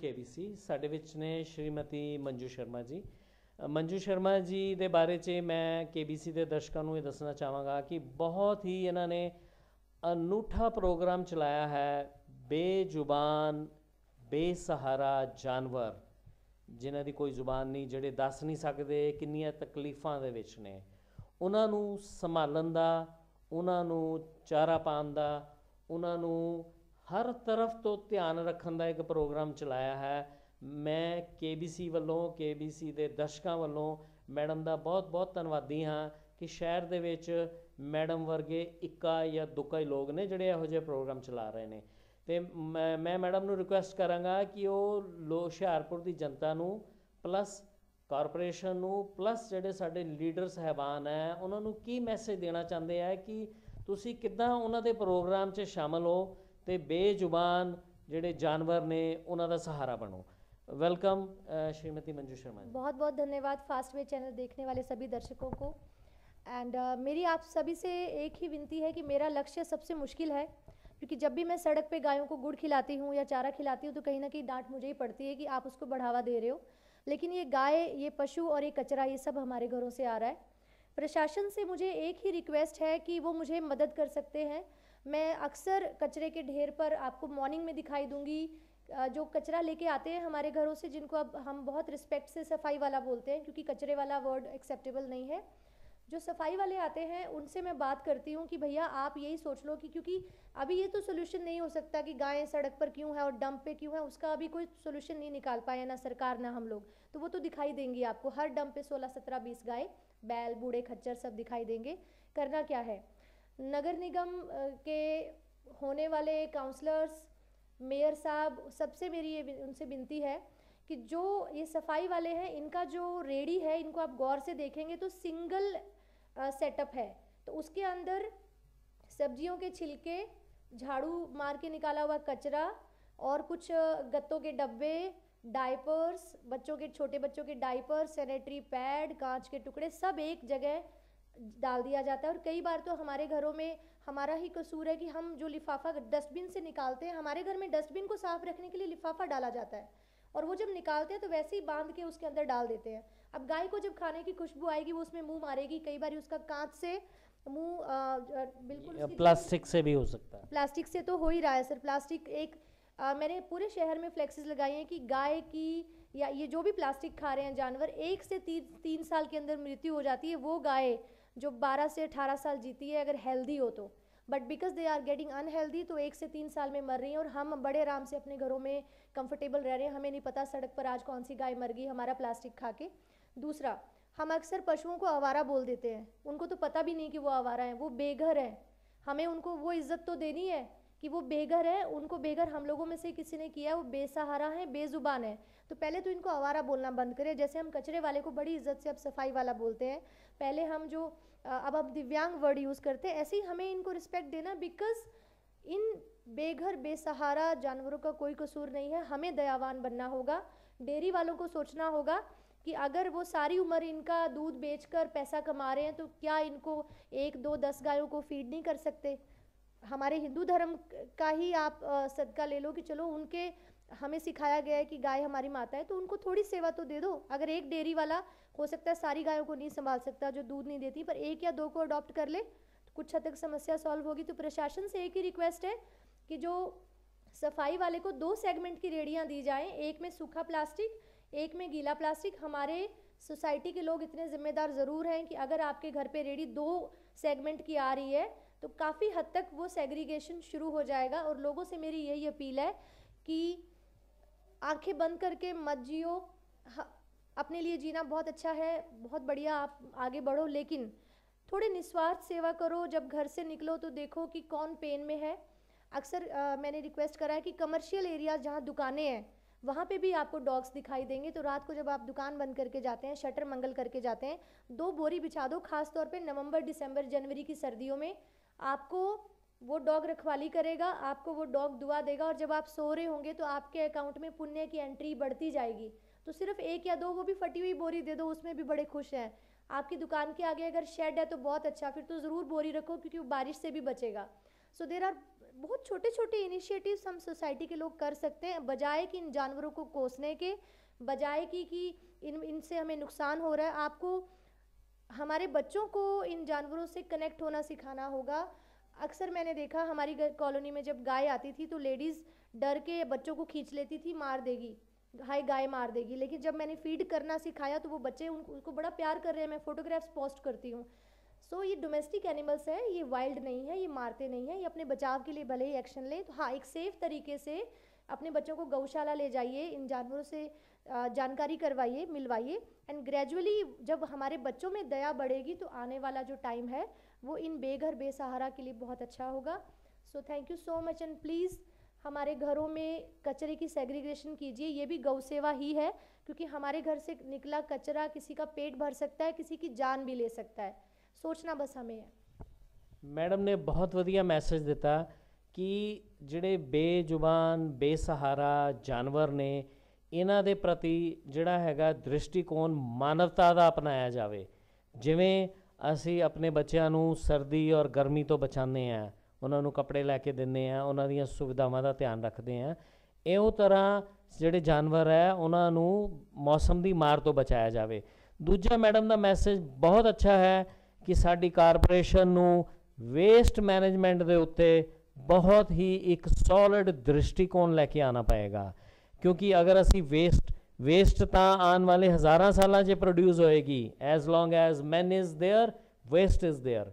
KBC ਸਾਡੇ ਵਿੱਚ ਨੇ ਸ਼੍ਰੀਮਤੀ ਮੰਜੂ ਸ਼ਰਮਾ ਜੀ। ਮੰਜੂ ਸ਼ਰਮਾ ਜੀ ਦੇ ਬਾਰੇ 'ਚ ਮੈਂ KBC ਦੇ ਦਰਸ਼ਕਾਂ ਨੂੰ ਇਹ ਦੱਸਣਾ ਚਾਹਾਂਗਾ ਕਿ ਬਹੁਤ ਹੀ ਇਹਨਾਂ ਨੇ अनूठा प्रोग्राम चलाया है, बेजुबान बेसहारा जानवर जिन्हां दी कोई जुबान नहीं, ਜਿਹੜੇ ਦੱਸ नहीं सकते किन्नियां तकलीफां दे विच ने, उन्हां नूं संभालण दा, उन्हां नूं चारा पाउण दा, उन्हां नूं हर तरफ तो ध्यान रखण दा एक प्रोग्राम चलाया है। मैं KBC वालों KBC दे दर्शकां वालों मैडम दा बहुत बहुत धन्नवादी हाँ कि शहर दे विच मैडम वर्गे इक्का या दुक्का ही लोग ने जिहड़े इहो जिहे प्रोग्राम चला रहे हैं। तो मैं मैडम नूं रिक्वेस्ट करांगा कि वो हुशियारपुर की जनता नूं प्लस कारपोरेशन नूं प्लस जिहड़े साडे लीडर साहबान है उन्हां नूं की मैसेज देना चाहते हैं कि तुसीं किद्दां उन्हां दे प्रोग्राम 'च शामिल हो तो बेजुबान जिहड़े जानवर ने उन्हां दा सहारा बनो। वेलकम श्रीमती मंजू शर्मा जी। बहुत बहुत धन्यवाद फास्ट वे चैनल देखने वाले सभी दर्शकों को। एंड मेरी आप सभी से एक ही विनती है कि मेरा लक्ष्य सबसे मुश्किल है, क्योंकि जब भी मैं सड़क पे गायों को गुड़ खिलाती हूँ या चारा खिलाती हूँ तो कहीं ना कहीं डांट मुझे ही पड़ती है कि आप उसको बढ़ावा दे रहे हो, लेकिन ये गाय, ये पशु और ये कचरा, ये सब हमारे घरों से आ रहा है। प्रशासन से मुझे एक ही रिक्वेस्ट है कि वो मुझे मदद कर सकते हैं। मैं अक्सर कचरे के ढेर पर आपको मॉर्निंग में दिखाई दूँगी, जो कचरा लेके आते हैं हमारे घरों से, जिनको अब हम बहुत रिस्पेक्ट से सफाई वाला बोलते हैं क्योंकि कचरे वाला वर्ड एक्सेप्टेबल नहीं है। जो सफाई वाले आते हैं उनसे मैं बात करती हूँ कि भैया आप यही सोच लो कि क्योंकि अभी ये तो सोल्यूशन नहीं हो सकता कि गायें सड़क पर क्यों है और डंप पे क्यों है, उसका अभी कोई सोल्यूशन नहीं निकाल पाए ना सरकार ना हम लोग, तो वो तो दिखाई देंगी आपको। हर डंप पे 16, 17, 20 गाय, बैल, बूढ़े खच्चर सब दिखाई देंगे। करना क्या है, नगर निगम के होने वाले काउंसलर्स, मेयर साहब, सबसे मेरी ये उनसे विनती है कि जो ये सफाई वाले हैं इनका जो रेडी है इनको आप गौर से देखेंगे तो सिंगल सेटअप है, तो उसके अंदर सब्जियों के छिलके, झाड़ू मार के निकाला हुआ कचरा और कुछ गत्तों के डब्बे, डायपर्स, बच्चों के, छोटे बच्चों के डायपर, सैनिटरी पैड, कांच के टुकड़े सब एक जगह डाल दिया जाता है। और कई बार तो हमारे घरों में हमारा ही कसूर है कि हम जो लिफाफा डस्टबिन से निकालते हैं, हमारे घर में डस्टबिन को साफ रखने के लिए लिफाफा डाला जाता है और वो जब निकालते हैं तो वैसे ही बांध के उसके अंदर डाल देते हैं। अब गाय को जब खाने की खुशबू आएगी वो उसमें मुंह मारेगी, कई बार उसका कांच से मुंह बिल्कुल प्लास्टिक से भी हो सकता है। प्लास्टिक से तो हो ही रहा है सर। प्लास्टिक एक मैंने पूरे शहर में फ्लेक्सेस लगाई हैं कि गाय की या ये जो भी प्लास्टिक खा रहे हैं जानवर, 1 से 3 साल के अंदर मृत्यु हो जाती है। वो गाय जो 12 से 18 साल जीती है अगर हेल्दी हो तो, but because they are getting unhealthy तो 1 से 3 साल में मर रही हैं और हम बड़े आराम से अपने घरों में कंफर्टेबल रह रहे हैं। हमें नहीं पता सड़क पर आज कौन सी गाय मर गई हमारा प्लास्टिक खा के। दूसरा, हम अक्सर पशुओं को आवारा बोल देते हैं, उनको तो पता भी नहीं कि वो आवारा हैं, वो बेघर हैं। हमें उनको वो इज्जत तो देनी है कि वो बेघर है। उनको बेघर हम लोगों में से किसी ने किया है, वो बेसहारा है, बेजुबान है, तो पहले तो इनको आवारा बोलना बंद करें। जैसे हम कचरे वाले को बड़ी इज्जत से अब सफाई वाला बोलते हैं, पहले हम जो अब दिव्यांग वर्ड यूज़ करते हैं, ऐसे ही हमें इनको रिस्पेक्ट देना, बिकॉज इन बेघर बेसहारा जानवरों का कोई कसूर नहीं है। हमें दयावान बनना होगा। डेयरी वालों को सोचना होगा कि अगर वो सारी उम्र इनका दूध बेचकर पैसा कमा रहे हैं तो क्या इनको 1, 2, 10 गायों को फीड नहीं कर सकते। हमारे हिंदू धर्म का ही आप सदका ले लो कि चलो उनके हमें सिखाया गया है कि गाय हमारी माता है, तो उनको थोड़ी सेवा तो दे दो। अगर एक डेयरी वाला हो सकता है सारी गायों को नहीं संभाल सकता जो दूध नहीं देती, पर 1 या 2 को अडॉप्ट कर ले तो कुछ हद तक समस्या सॉल्व होगी। तो प्रशासन से एक ही रिक्वेस्ट है कि जो सफाई वाले को 2 सेगमेंट की रेडियाँ दी जाएँ, एक में सूखा प्लास्टिक, एक में गीला प्लास्टिक। हमारे सोसाइटी के लोग इतने जिम्मेदार ज़रूर हैं कि अगर आपके घर पे रेडी 2 सेगमेंट की आ रही है तो काफ़ी हद तक वो सेग्रीगेशन शुरू हो जाएगा। और लोगों से मेरी यही अपील है कि आंखें बंद करके मत जियो। अपने लिए जीना बहुत अच्छा है, बहुत बढ़िया, आप आगे बढ़ो, लेकिन थोड़े निस्वार्थ सेवा करो। जब घर से निकलो तो देखो कि कौन पेन में है। अक्सर मैंने रिक्वेस्ट करा है कि कमर्शियल एरिया जहाँ दुकानें हैं वहाँ पे भी आपको डॉग्स दिखाई देंगे, तो रात को जब आप दुकान बंद करके जाते हैं, शटर मंगल करके जाते हैं, 2 बोरी बिछा दो। खास तौर पे नवंबर, दिसंबर, जनवरी की सर्दियों में आपको वो डॉग रखवाली करेगा, आपको वो डॉग दुआ देगा, और जब आप सो रहे होंगे तो आपके अकाउंट में पुण्य की एंट्री बढ़ती जाएगी। तो सिर्फ 1 या 2 वो भी फटी हुई बोरी दे दो, उसमें भी बड़े खुश हैं। आपकी दुकान के आगे अगर शेड है तो बहुत अच्छा, फिर तो ज़रूर बोरी रखो क्योंकि वो बारिश से भी बचेगा। सो देयर आर बहुत छोटे छोटे इनिशिएटिव्स हम सोसाइटी के लोग कर सकते हैं, बजाय कि इन जानवरों को कोसने के, बजाय कि इनसे हमें नुकसान हो रहा है। आपको हमारे बच्चों को इन जानवरों से कनेक्ट होना सिखाना होगा। अक्सर मैंने देखा हमारी कॉलोनी में जब गाय आती थी तो लेडीज़ डर के बच्चों को खींच लेती थी, मार देगी, हाय गाय मार देगी। लेकिन जब मैंने फीड करना सिखाया तो वो बच्चे उनको बड़ा प्यार कर रहे हैं। मैं फ़ोटोग्राफ्स पोस्ट करती हूँ। सो ये डोमेस्टिक एनिमल्स है, ये वाइल्ड नहीं है, ये मारते नहीं है, ये अपने बचाव के लिए भले ही एक्शन ले। तो हाँ, एक सेफ़ तरीके से अपने बच्चों को गौशाला ले जाइए, इन जानवरों से जानकारी करवाइए, मिलवाइए। एंड ग्रेजुअली जब हमारे बच्चों में दया बढ़ेगी तो आने वाला जो टाइम है वो इन बेघर बेसहारा के लिए बहुत अच्छा होगा। So thank you so much. And please हमारे घरों में कचरे की सेग्रीगेशन कीजिए, ये भी गौ सेवा ही है, क्योंकि हमारे घर से निकला कचरा किसी का पेट भर सकता है, किसी की जान भी ले सकता है। सोचना बस हमें है। मैडम ने बहुत वधिया मैसेज दिता कि ਜਿਹੜੇ ਬੇਜ਼ੁਬਾਨ ਬੇਸਹਾਰਾ ਜਾਨਵਰ ਨੇ ਇਹਨਾਂ ਦੇ ਪ੍ਰਤੀ ਜਿਹੜਾ ਹੈਗਾ ਦ੍ਰਿਸ਼ਟੀਕੋਣ ਮਾਨਵਤਾ ਦਾ ਅਪਣਾਇਆ ਜਾਵੇ। ਜਿਵੇਂ ਅਸੀਂ ਆਪਣੇ ਬੱਚਿਆਂ ਨੂੰ ਸਰਦੀ ਔਰ ਗਰਮੀ ਤੋਂ ਬਚਾਉਂਦੇ ਹਾਂ, ਉਹਨਾਂ ਨੂੰ ਕੱਪੜੇ ਲੈ ਕੇ ਦਿੰਦੇ ਹਾਂ, ਉਹਨਾਂ ਦੀਆਂ ਸੁਵਿਧਾਵਾਂ ਦਾ ਧਿਆਨ ਰੱਖਦੇ ਹਾਂ, ਇਹੋ ਤਰ੍ਹਾਂ ਜਿਹੜੇ ਜਾਨਵਰ ਹੈ ਉਹਨਾਂ ਨੂੰ ਮੌਸਮ ਦੀ ਮਾਰ ਤੋਂ ਬਚਾਇਆ ਜਾਵੇ। ਦੂਜਾ ਮੈਡਮ ਦਾ ਮੈਸੇਜ ਬਹੁਤ ਅੱਛਾ ਹੈ ਕਿ ਸਾਡੀ ਕਾਰਪੋਰੇਸ਼ਨ ਨੂੰ ਵੇਸਟ ਮੈਨੇਜਮੈਂਟ ਦੇ ਉੱਤੇ बहुत ही एक सॉलिड दृष्टिकोण लैके आना पएगा, क्योंकि अगर असी वेस्ट तो आने वाले हज़ारां सालां च प्रोड्यूस होएगी। As long as man is there waste is there.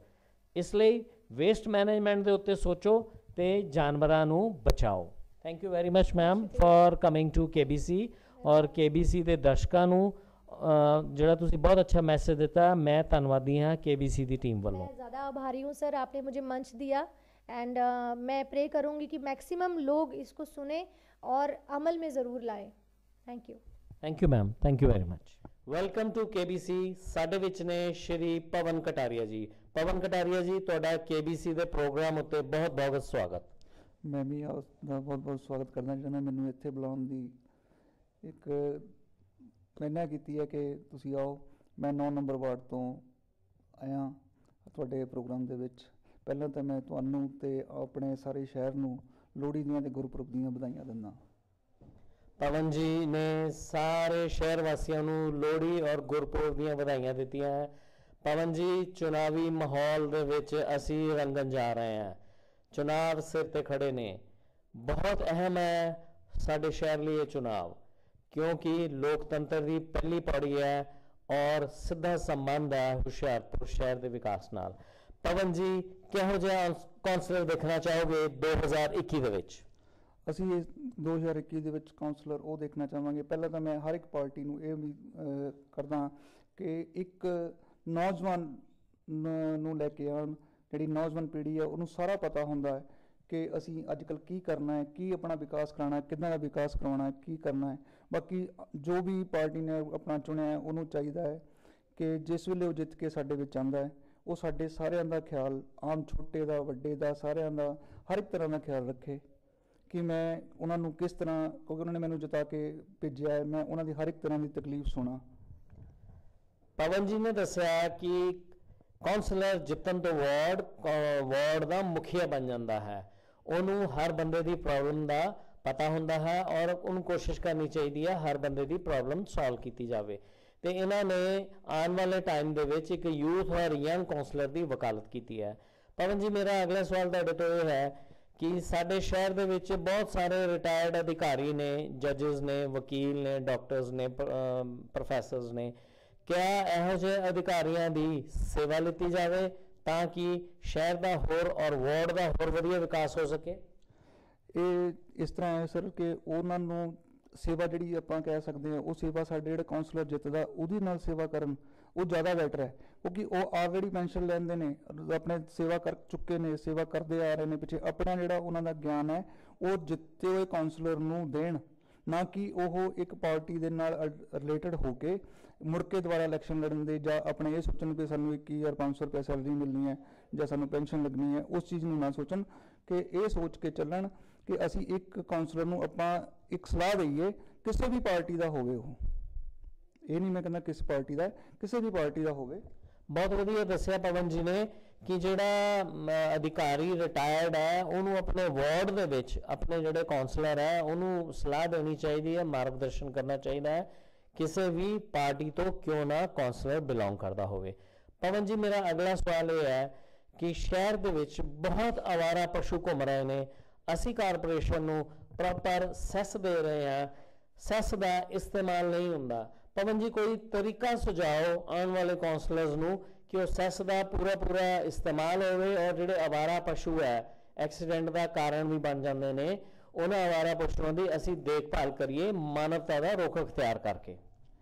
इसलिए वेस्ट मैनेजमेंट के उत्ते सोचो तो जानवरां नूं बचाओ। Thank you very much ma'am for coming to KBC और KBC के दर्शकों नूं ਜਿਹੜਾ ਤੁਸੀਂ बहुत अच्छा मैसेज दिता। मैं धन्नवादी हाँ KBC की टीम वालों। मैं ज़्यादा आभारी हूँ सर, आपने मुझे मंच दिया। एंड मैं प्रे करूँगी कि मैक्सिमम लोग इसको सुने और अमल में ज़रूर लाएं। Thank you ma'am, thank you very much. Welcome to KBC। साडे विच ने श्री पवन कटारिया जी। पवन कटारिया जी, तुहाडा KBC ਦੇ ਪ੍ਰੋਗਰਾਮ ਉੱਤੇ ਬਹੁਤ ਸਵਾਗਤ। मैं भी आपका बहुत स्वागत करना चाहना। मैनू इत्थे बुलाउण दी एक प्रेरणा की है कि तुसी आओ। मैं 9 नंबर वार्ड तो आया तुहाडे प्रोग्राम दे विच। ਪਹਿਲਾਂ ਤਾਂ ਮੈਂ ਤੁਹਾਨੂੰ ਤੇ ਆਪਣੇ ਸਾਰੇ ਸ਼ਹਿਰ ਨੂੰ ਲੋਹੜੀ ਦੀਆਂ ਤੇ ਗੁਰਪੁਰਬ ਦੀਆਂ ਵਧਾਈਆਂ ਦਿੰਦਾ। ਪਵਨ ਜੀ ਨੇ ਸਾਰੇ ਸ਼ਹਿਰ ਵਾਸੀਆਂ ਨੂੰ ਲੋਹੜੀ ਔਰ ਗੁਰਪੁਰਬ ਦੀਆਂ ਵਧਾਈਆਂ ਦਿੱਤੀਆਂ ਹੈ। ਪਵਨ ਜੀ, ਚੁਣਾਵੀ ਮਾਹੌਲ ਦੇ ਵਿੱਚ ਅਸੀਂ ਰੰਗਣ ਜਾ ਰਹੇ ਹਾਂ। ਚੁਣਾਵ ਸਿਰ ਤੇ ਖੜੇ ਨੇ। ਬਹੁਤ ਅਹਿਮ ਹੈ ਸਾਡੇ ਸ਼ਹਿਰ ਲਈ ਇਹ ਚੁਣਾਵ, ਕਿਉਂਕਿ ਲੋਕਤੰਤਰ ਦੀ ਪਹਿਲੀ ਪੌੜੀ ਹੈ ਔਰ ਸਿੱਧਾ ਸੰਬੰਧ ਹੈ ਹੁਸ਼ਿਆਰਪੁਰ ਸ਼ਹਿਰ ਦੇ ਵਿਕਾਸ ਨਾਲ। पवन जी, ਕਿਹੋ ਜਿਹਾ ਕੌਂਸਲਰ ਦੇਖਣਾ ਚਾਹੋਗੇ 2021 ਦੇ ਵਿੱਚ? ਅਸੀਂ 2021 ਦੇ ਵਿੱਚ ਕੌਂਸਲਰ ਉਹ ਦੇਖਣਾ ਚਾਹਾਂਗੇ। ਪਹਿਲਾਂ ਤਾਂ ਮੈਂ ਹਰ ਇੱਕ ਪਾਰਟੀ ਨੂੰ ਇਹ ਵੀ ਕਰਦਾ ਕਿ ਇੱਕ ਨੌਜਵਾਨ ਨੂੰ ਲੈ ਕੇ ਆਉਣ। ਜਿਹੜੀ ਨੌਜਵਾਨ ਪੀੜ੍ਹੀ ਹੈ ਉਹਨੂੰ ਸਾਰਾ ਪਤਾ ਹੁੰਦਾ ਹੈ ਕਿ ਅਸੀਂ ਅੱਜ ਕੱਲ੍ਹ ਕੀ ਕਰਨਾ ਹੈ, ਕੀ ਆਪਣਾ ਵਿਕਾਸ ਕਰਾਉਣਾ ਹੈ, ਕਿੱਦਾਂ ਦਾ ਵਿਕਾਸ ਕਰਵਾਉਣਾ ਹੈ, ਕੀ ਕਰਨਾ ਹੈ। ਬਾਕੀ ਜੋ ਵੀ ਪਾਰਟੀ ਨੇ ਆਪਣਾ ਚੁਣਿਆ ਹੈ ਉਹਨੂੰ ਚਾਹੀਦਾ ਹੈ ਕਿ ਜਿਸ ਵੇਲੇ ਉਹ ਜਿੱਤ ਕੇ ਸਾਡੇ ਵਿੱਚ ਆਉਂਦਾ ਹੈ ਉਹ ਸਾਡੇ ਸਾਰਿਆਂ ਦਾ ਖਿਆਲ, ਆਮ ਛੋਟੇ ਦਾ ਵੱਡੇ ਦਾ ਸਾਰਿਆਂ ਦਾ ਹਰ ਇੱਕ ਤਰ੍ਹਾਂ ਦਾ ਖਿਆਲ ਰੱਖੇ ਕਿ ਮੈਂ ਉਹਨਾਂ ਨੂੰ ਕਿਸ ਤਰ੍ਹਾਂ, ਕਿਉਂਕਿ ਉਹਨਾਂ ਨੇ ਮੈਨੂੰ ਜਿਤਾ ਕੇ ਭੇਜਿਆ ਹੈ, ਮੈਂ ਉਹਨਾਂ ਦੀ ਹਰ ਇੱਕ ਤਰ੍ਹਾਂ ਦੀ ਤਕਲੀਫ ਸੁਣਾ। ਪਵਨ ਜੀ ਨੇ ਦੱਸਿਆ ਕਿ ਕੌਂਸਲਰ ਜਿੱਤਣ ਤੋਂ ਵਾਰਡ ਦਾ ਮੁਖੀਆ ਬਣ ਜਾਂਦਾ ਹੈ। ਉਹਨੂੰ ਹਰ ਬੰਦੇ ਦੀ ਪ੍ਰੋਬਲਮ ਦਾ ਪਤਾ ਹੁੰਦਾ ਹੈ ਔਰ ਉਹਨੂੰ ਕੋਸ਼ਿਸ਼ ਕਰਨੀ ਚਾਹੀਦੀ ਹੈ ਹਰ ਬੰਦੇ ਦੀ ਪ੍ਰੋਬਲਮ ਸੋਲਵ ਕੀਤੀ ਜਾਵੇ। तो इन्होंने आने वाले टाइम एक यूथ और यंग कौंसलर की वकालत की है। पवन जी, मेरा अगला सवाल तुहाडे तो यह है कि साडे शहर दे विच बहुत सारे रिटायर्ड अधिकारी ने, जजेस ने, वकील ने, डॉक्टर्स ने, प्रोफैसर्स ने, क्या इहो जिहे अधिकारियों की सेवा लीती जाए ताकि शहर का होर और वार्ड का होर वधिया विकास हो सके? ये इस तरह है सर कि उन्होंने सेवा जी आप कह सकते हैं वो सेवा साढ़े जो कौंसलर जितदा उहदे नाल सेवा करन वो ज़्यादा बैटर है, क्योंकि वो ऑलरेडी पेंशन लैंदे ने, अपने सेवा कर चुके ने, सेवा करते आ रहे हैं पिछे। अपना जिहड़ा उन्हां दा ज्ञान है वो जिते हुए कौंसलर नूं देण, ना कि वो एक पार्टी दे नाल रिलेटेड होके मुड़ के दोबारा इलैक्शन लड़न दे जां अपने ये सोचण कि सानूं 21,500 रुपये सैलरी मिलनी है जां सानूं पेंशन लगनी है, उस चीज़ नूं ना सोचण कि ये सोच के चलन कि असी एक कौंसलर नूं आपां एक सलाह दईए किसी भी पार्टी का होवे। ये नहीं मैं कहना किस पार्टी का, किसी भी पार्टी का होवे। बहुत वधिया दस्सिया पवन जी ने ਕਿ ਜਿਹੜਾ ਅਧਿਕਾਰੀ ਰਿਟਾਇਰਡ ਹੈ ਉਹਨੂੰ ਆਪਣੇ ਵਾਰਡ ਦੇ ਵਿੱਚ ਆਪਣੇ ਜਿਹੜੇ ਕਾਉਂਸਲਰ ਹੈ ਉਹਨੂੰ ਸਲਾਹ ਦੇਣੀ ਚਾਹੀਦੀ ਹੈ, ਮਾਰਗਦਰਸ਼ਨ ਕਰਨਾ ਚਾਹੀਦਾ ਹੈ, ਕਿਸੇ ਵੀ ਪਾਰਟੀ ਤੋਂ ਕਿਉਂ ਨਾ ਕਾਉਂਸਲਰ ਬਿਲੋਂਗ ਕਰਦਾ ਹੋਵੇ। ਪਵਨ ਜੀ, ਮੇਰਾ ਅਗਲਾ ਸਵਾਲ ਇਹ ਹੈ ਕਿ ਸ਼ਹਿਰ ਦੇ ਵਿੱਚ ਬਹੁਤ ਆਵਾਰਾ ਪਸ਼ੂ ਘੁੰਮ ਰਹੇ ਨੇ, ਅਸੀਂ ਕਾਰਪੋਰੇਸ਼ਨ ਨੂੰ ਪ੍ਰੋਪਰ ਸੈਸ ਦੇ ਰਹੇ ਹਾਂ, ਸੈਸ ਦਾ ਇਸਤੇਮਾਲ ਨਹੀਂ ਹੁੰਦਾ। ਪਵਨ ਜੀ, ਕੋਈ ਤਰੀਕਾ ਸੁਝਾਓ ਆਉਣ ਵਾਲੇ ਕਾਉਂਸਲਰਸ ਨੂੰ ਕਿ ਉਹ ਸੈਸ ਦਾ ਪੂਰਾ ਇਸਤੇਮਾਲ ਹੋਵੇ ਔਰ ਜਿਹੜੇ ਆਵਾਰਾ ਪਸ਼ੂ ਹੈ ਐਕਸੀਡੈਂਟ ਦਾ ਕਾਰਨ ਵੀ ਬਣ ਜਾਂਦੇ ਨੇ, ਉਹਨਾਂ ਆਵਾਰਾ ਪਸ਼ੂਆਂ ਦੀ ਅਸੀਂ ਦੇਖਭਾਲ ਕਰੀਏ ਮਾਨਵਤਾ ਦਾ ਰੁਖ ਅਖਤਿਆਰ ਕਰਕੇ।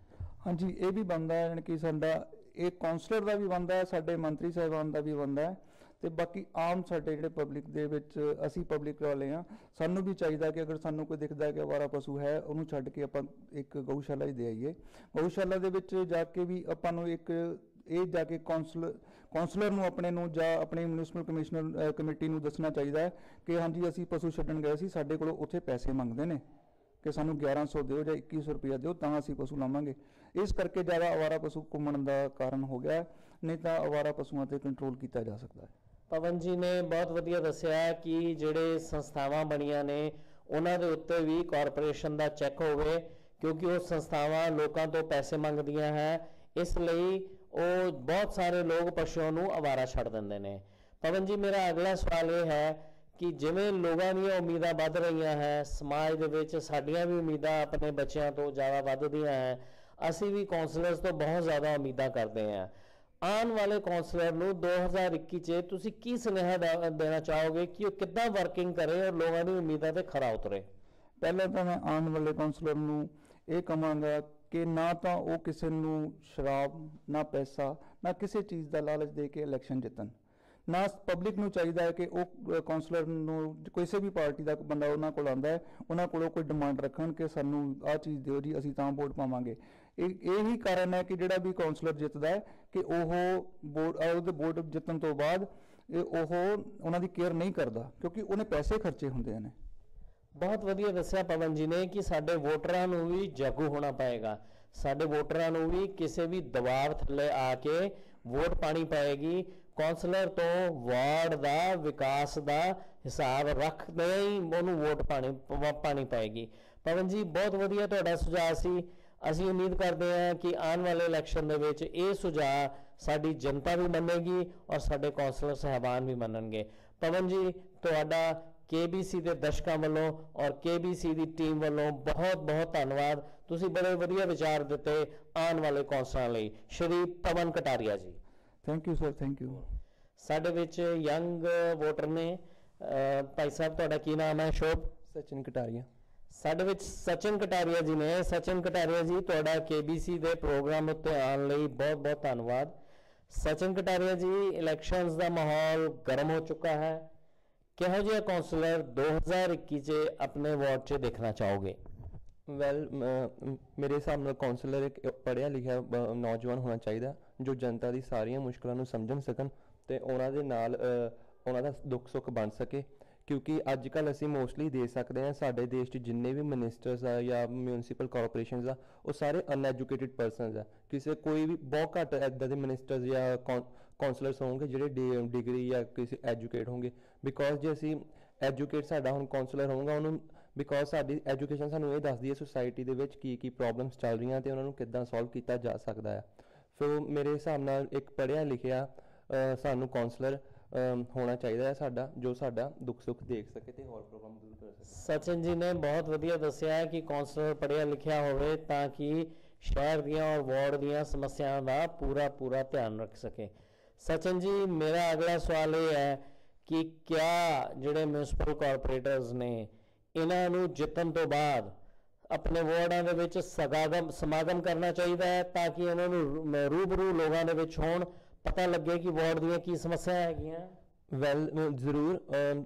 ਹਾਂਜੀ, ਇਹ ਵੀ ਬਣਦਾ ਹੈ, ਯਾਨੀ ਕਿ ਸਾਡਾ ਇਹ ਕਾਉਂਸਲਰ ਦਾ ਵੀ ਬਣਦਾ ਹੈ, ਸਾਡੇ ਮੰਤਰੀ ਸਾਹਿਬਾਨ ਦਾ ਵੀ ਬਣਦਾ ਹੈ, ਤੇ ਬਾਕੀ ਆਮ ਸਾਡੇ ਜਿਹੜੇ ਪਬਲਿਕ ਦੇ ਵਿੱਚ ਅਸੀਂ ਪਬਲਿਕ ਵਾਲੇ ਹਾਂ, ਸਾਨੂੰ ਵੀ ਚਾਹੀਦਾ ਕਿ ਅਗਰ ਸਾਨੂੰ ਕੋਈ ਦਿਖਦਾ ਹੈ ਕਿ ਆਵਾਰਾ ਪਸ਼ੂ ਹੈ ਉਹਨੂੰ ਛੱਡ ਕੇ ਆਪਾਂ ਇੱਕ ਗਊਸ਼ਾਲਾ ਹੀ ਦੇ ਆਈਏ। ਗਊਸ਼ਾਲਾ ਦੇ ਵਿੱਚ ਜਾ ਕੇ ਵੀ ਆਪਾਂ ਨੂੰ ਇੱਕ ਇਹ ਜਾ ਕੇ ਕਾਉਂਸਲਰ ਨੂੰ ਆਪਣੇ ਨੂੰ ਜਾਂ ਆਪਣੀ ਮਿਊਨਿਸਪਲ ਕਮਿਸ਼ਨਰ ਕਮੇਟੀ ਨੂੰ ਦੱਸਣਾ ਚਾਹੀਦਾ ਹੈ ਕਿ ਹਾਂਜੀ ਅਸੀਂ ਪਸ਼ੂ ਛੱਡਣ ਗਏ ਸੀ, ਸਾਡੇ ਕੋਲੋਂ ਉੱਥੇ ਪੈਸੇ ਮੰਗਦੇ ਨੇ ਕਿ ਸਾਨੂੰ 1100 ਦਿਓ ਜਾਂ 2100 ਰੁਪਇਆ ਦਿਓ ਤਾਂ ਅਸੀਂ ਪਸ਼ੂ ਲਾਵਾਂਗੇ। ਇਸ ਕਰਕੇ ਜ਼ਿਆਦਾ ਆਵਾਰਾ ਪਸ਼ੂ ਘੁੰਮਣ ਦਾ ਕਾਰਨ ਹੋ ਗਿਆ, ਨਹੀਂ ਤਾਂ ਆਵਾਰਾ ਪਸ਼ੂਆਂ 'ਤੇ ਕੰਟਰੋਲ ਕੀਤਾ ਜਾ ਸਕਦਾ ਹੈ। ਪਵਨ ਜੀ ਨੇ ਬਹੁਤ ਵਧੀਆ ਦੱਸਿਆ ਕਿ ਜਿਹੜੇ ਸੰਸਥਾਵਾਂ ਬਣੀਆਂ ਨੇ ਉਹਨਾਂ ਦੇ ਉੱਤੇ ਵੀ ਕਾਰਪੋਰੇਸ਼ਨ ਦਾ ਚੈੱਕ ਹੋਵੇ, ਕਿਉਂਕਿ ਉਹ ਸੰਸਥਾਵਾਂ ਲੋਕਾਂ ਤੋਂ ਪੈਸੇ ਮੰਗਦੀਆਂ ਹੈ, ਇਸ ਲਈ ਉਹ ਬਹੁਤ ਸਾਰੇ ਲੋਕ ਪਸ਼ੂਆਂ ਨੂੰ ਆਵਾਰਾ ਛੱਡ ਦਿੰਦੇ ਨੇ। ਪਵਨ ਜੀ, ਮੇਰਾ ਅਗਲਾ ਸਵਾਲ ਇਹ ਹੈ ਕਿ ਜਿਵੇਂ ਲੋਕਾਂ ਦੀਆਂ ਉਮੀਦਾਂ ਵੱਧ ਰਹੀਆਂ ਹੈ, ਸਮਾਜ ਦੇ ਵਿੱਚ ਸਾਡੀਆਂ ਵੀ ਉਮੀਦਾਂ ਆਪਣੇ ਬੱਚਿਆਂ ਤੋਂ ਜ਼ਿਆਦਾ ਵੱਧਦੀਆਂ ਹੈ, ਅਸੀਂ ਵੀ ਕਾਉਂਸਲਰਸ ਤੋਂ ਬਹੁਤ ਜ਼ਿਆਦਾ ਉਮੀਦਾਂ ਕਰਦੇ ਹਾਂ। ਆਉਣ ਵਾਲੇ ਕਾਉਂਸਲਰ ਨੂੰ 2021 'ਚ ਤੁਸੀਂ ਕੀ ਸੁਨੇਹਾ ਦੇਣਾ ਚਾਹੋਗੇ ਕਿ ਉਹ ਕਿੱਦਾਂ ਵਰਕਿੰਗ ਕਰੇ ਔਰ ਲੋਕਾਂ ਦੀ ਉਮੀਦਾਂ 'ਤੇ ਖਰਾ ਉਤਰੇ? ਪਹਿਲਾਂ ਤਾਂ ਮੈਂ ਆਉਣ ਵਾਲੇ ਕਾਉਂਸਲਰ ਨੂੰ ਇਹ ਕਹਾਂਗਾ ਕਿ ਨਾ ਤਾਂ ਉਹ ਕਿਸੇ ਨੂੰ ਸ਼ਰਾਬ, ਨਾ ਪੈਸਾ, ਨਾ ਕਿਸੇ ਚੀਜ਼ ਦਾ ਲਾਲਚ ਦੇ ਕੇ ਇਲੈਕਸ਼ਨ ਜਿੱਤਣ। ਨਾ ਪਬਲਿਕ ਨੂੰ ਚਾਹੀਦਾ ਹੈ ਕਿ ਉਹ ਕਾਉਂਸਲਰ ਨੂੰ, ਕਿਸੇ ਵੀ ਪਾਰਟੀ ਦਾ ਬੰਦਾ ਉਹਨਾਂ ਕੋਲ ਆਉਂਦਾ ਹੈ, ਉਹਨਾਂ ਕੋਲੋਂ ਕੋਈ ਡਿਮਾਂਡ ਰੱਖਣ ਕਿ ਸਾਨੂੰ ਆਹ ਚੀਜ਼ ਦਿਓ ਜੀ, ਅਸੀਂ ਤਾਂ ਵੋਟ ਪਾਵਾਂਗੇ। ਇਹੀ ਕਾਰਨ ਹੈ ਕਿ ਜਿਹੜਾ ਵੀ ਕਾਉਂਸਲਰ ਜਿੱਤਦਾ ਹੈ ਕਿ ਉਹਦੇ ਵੋਟ ਜਿੱਤਣ ਤੋਂ ਬਾਅਦ ਉਹ ਉਹਨਾਂ ਦੀ ਕੇਅਰ ਨਹੀਂ ਕਰਦਾ, ਕਿਉਂਕਿ ਉਹਨੇ ਪੈਸੇ ਖਰਚੇ ਹੁੰਦੇ ਨੇ। ਬਹੁਤ ਵਧੀਆ ਦੱਸਿਆ ਪਵਨ ਜੀ ਨੇ ਕਿ ਸਾਡੇ ਵੋਟਰਾਂ ਨੂੰ ਵੀ ਜਾਗੂ ਹੋਣਾ ਪਏਗਾ, ਸਾਡੇ ਵੋਟਰਾਂ ਨੂੰ ਵੀ ਕਿਸੇ ਵੀ ਦਬਾਅ ਥੱਲੇ ਆ ਕੇ ਵੋਟ ਪਾਣੀ ਪਏਗੀ। ਕਾਉਂਸਲਰ ਤੋਂ ਵਾਰਡ ਦਾ ਵਿਕਾਸ ਦਾ ਹਿਸਾਬ ਰੱਖਦੇ ਹੀ ਉਹਨੂੰ ਵੋਟ ਪਾਣੀ ਪਏਗੀ। ਪਵਨ ਜੀ, ਬਹੁਤ ਵਧੀਆ ਤੁਹਾਡਾ ਸੁਝਾਅ ਸੀ। ਅਸੀਂ ਉਮੀਦ ਕਰਦੇ ਹਾਂ ਕਿ ਆਉਣ ਵਾਲੇ ਇਲੈਕਸ਼ਨ ਦੇ ਵਿੱਚ ਇਹ ਸੁਝਾਅ ਸਾਡੀ ਜਨਤਾ ਵੀ ਮੰਨੇਗੀ ਔਰ ਸਾਡੇ ਕਾਉਂਸਲਰ ਸਾਹਿਬਾਨ ਵੀ ਮੰਨਣਗੇ। ਪਵਨ ਜੀ, ਤੁਹਾਡਾ KBC ਦੇ ਦਰਸ਼ਕਾਂ ਵੱਲੋਂ ਔਰ KBC ਦੀ ਟੀਮ ਵੱਲੋਂ ਬਹੁਤ ਧੰਨਵਾਦ। ਤੁਸੀਂ ਬੜੇ ਵਧੀਆ ਵਿਚਾਰ ਦਿੱਤੇ ਆਉਣ ਵਾਲੇ ਕਾਉਂਸਲਰਾਂ ਲਈ। ਸ਼੍ਰੀ ਪਵਨ ਕਟਾਰੀਆ ਜੀ, thank you sir, thank you. ਸਾਡੇ ਵਿੱਚ ਯੰਗ ਵੋਟਰ ਨੇ, ਭਾਈ ਸਾਹਿਬ ਤੁਹਾਡਾ ਕੀ ਨਾਮ ਹੈ? ਸ਼ੁਭ? ਸਚਿਨ ਕਟਾਰੀਆ। ਸਾਡੇ ਵਿੱਚ ਸਚਿਨ ਕਟਾਰੀਆ ਜੀ ਨੇ। ਸਚਿਨ ਕਟਾਰੀਆ ਜੀ, ਤੁਹਾਡਾ KBC ਦੇ ਪ੍ਰੋਗਰਾਮ ਉੱਤੇ ਆਉਣ ਲਈ ਬਹੁਤ ਧੰਨਵਾਦ। ਸਚਿਨ ਕਟਾਰੀਆ ਜੀ, ਇਲੈਕਸ਼ਨਸ ਦਾ ਮਾਹੌਲ ਗਰਮ ਹੋ ਚੁੱਕਾ ਹੈ, ਕਿਹੋ ਜਿਹਾ ਕਾਉਂਸਲਰ 2021 'ਚ ਆਪਣੇ ਵਾਰਡ 'ਚ ਦੇਖਣਾ ਚਾਹੋਗੇ? ਵੈਲ, ਮੇਰੇ ਹਿਸਾਬ ਨਾਲ ਕਾਉਂਸਲਰ ਇੱਕ ਪੜ੍ਹਿਆ ਲਿਖਿਆ ਨੌਜਵਾਨ ਹੋਣਾ ਚਾਹੀਦਾ ਜੋ ਜਨਤਾ ਦੀ ਸਾਰੀਆਂ ਮੁਸ਼ਕਲਾਂ ਨੂੰ ਸਮਝਣ ਸਕਣ ਅਤੇ ਉਹਨਾਂ ਦੇ ਨਾਲ ਉਹਨਾਂ ਦਾ ਦੁੱਖ ਸੁੱਖ ਬਣ ਸਕੇ। ਕਿਉਂਕਿ ਅੱਜ ਕੱਲ੍ਹ ਅਸੀਂ ਮੋਸਟਲੀ ਦੇਖ ਸਕਦੇ ਹਾਂ ਸਾਡੇ ਦੇਸ਼ 'ਚ ਜਿੰਨੇ ਵੀ ਮਿਨਿਸਟਰਸ ਆ ਜਾਂ ਮਿਊਨਿਸਪਲ ਕਾਰਪੋਰੇਸ਼ਨਸ ਆ, ਉਹ ਸਾਰੇ ਅਨਐਜੂਕੇਟਿਡ ਪਰਸਨਸ ਆ। ਕੋਈ ਵੀ ਬਹੁਤ ਘੱਟ ਇੱਦਾਂ ਦੇ ਮਿਨਿਸਟਰਸ ਜਾਂ ਕਾਉਂਸਲਰਸ ਹੋਣਗੇ ਜਿਹੜੇ ਡਿਗਰੀ ਜਾਂ ਕਿਸੇ ਐਜੂਕੇਟ ਹੋਣਗੇ। ਬਿਕੋਜ਼ ਜੇ ਅਸੀਂ ਐਜੂਕੇਟ ਸਾਡਾ ਹੁਣ ਕਾਉਂਸਲਰ ਹੋਊਗਾ ਉਹਨੂੰ, ਬਿਕੋਜ਼ ਸਾਡੀ ਐਜੂਕੇਸ਼ਨ ਸਾਨੂੰ ਇਹ ਦੱਸਦੀ ਹੈ ਸੁਸਾਇਟੀ ਦੇ ਵਿੱਚ ਕੀ ਪ੍ਰੋਬਲਮਸ ਚੱਲ ਰਹੀਆਂ ਅਤੇ ਉਹਨਾਂ ਨੂੰ ਕਿੱਦਾਂ ਸੋਲਵ ਕੀਤਾ ਜਾ ਸਕਦਾ ਹੈ। ਸੋ ਮੇਰੇ ਹਿਸਾਬ ਨਾਲ ਇੱਕ ਪੜ੍ਹਿਆ ਲਿਖਿਆ ਸਾਨੂੰ ਕਾਉਂਸਲਰ ਹੋਣਾ ਚਾਹੀਦਾ ਹੈ ਸਾਡਾ, ਜੋ ਸਾਡਾ ਦੁੱਖ ਸੁੱਖ ਦੇਖ ਸਕੇ ਤੇ ਹੋਰ ਪ੍ਰੋਬਲਮ ਦੂਰ ਕਰ ਸਕੇ। ਸਚਿਨ ਜੀ ਨੇ ਬਹੁਤ ਵਧੀਆ ਦੱਸਿਆ ਕਿ ਕਾਉਂਸਲਰ ਪੜ੍ਹਿਆ ਲਿਖਿਆ ਹੋਵੇ ਤਾਂ ਕਿ ਸ਼ਹਿਰ ਦੀਆਂ ਔਰ ਵਾਰਡ ਦੀਆਂ ਸਮੱਸਿਆਵਾਂ ਦਾ ਪੂਰਾ ਧਿਆਨ ਰੱਖ ਸਕੇ। ਸਚਿਨ ਜੀ, ਮੇਰਾ ਅਗਲਾ ਸਵਾਲ ਇਹ ਹੈ ਕਿ ਕਿਆ ਜਿਹੜੇ ਮਿਊਨਿਸਪਲ ਕਾਰਪੋਰੇਟਰਸ ਨੇ ਇਹਨਾਂ ਨੂੰ ਜਿੱਤਣ ਤੋਂ ਬਾਅਦ ਆਪਣੇ ਵਾਰਡਾਂ ਦੇ ਵਿੱਚ ਸਮਾਗਮ ਕਰਨਾ ਚਾਹੀਦਾ ਹੈ ਤਾਂ ਕਿ ਇਹਨਾਂ ਨੂੰ ਰੂਬਰੂ ਲੋਕਾਂ ਦੇ ਵਿੱਚ ਹੋਣ, ਪਤਾ ਲੱਗੇ ਕਿ ਵਾਰਡ ਦੀਆਂ ਕੀ ਸਮੱਸਿਆ ਹੈਗੀਆਂ? ਵੈਲ, ਜ਼ਰੂਰ।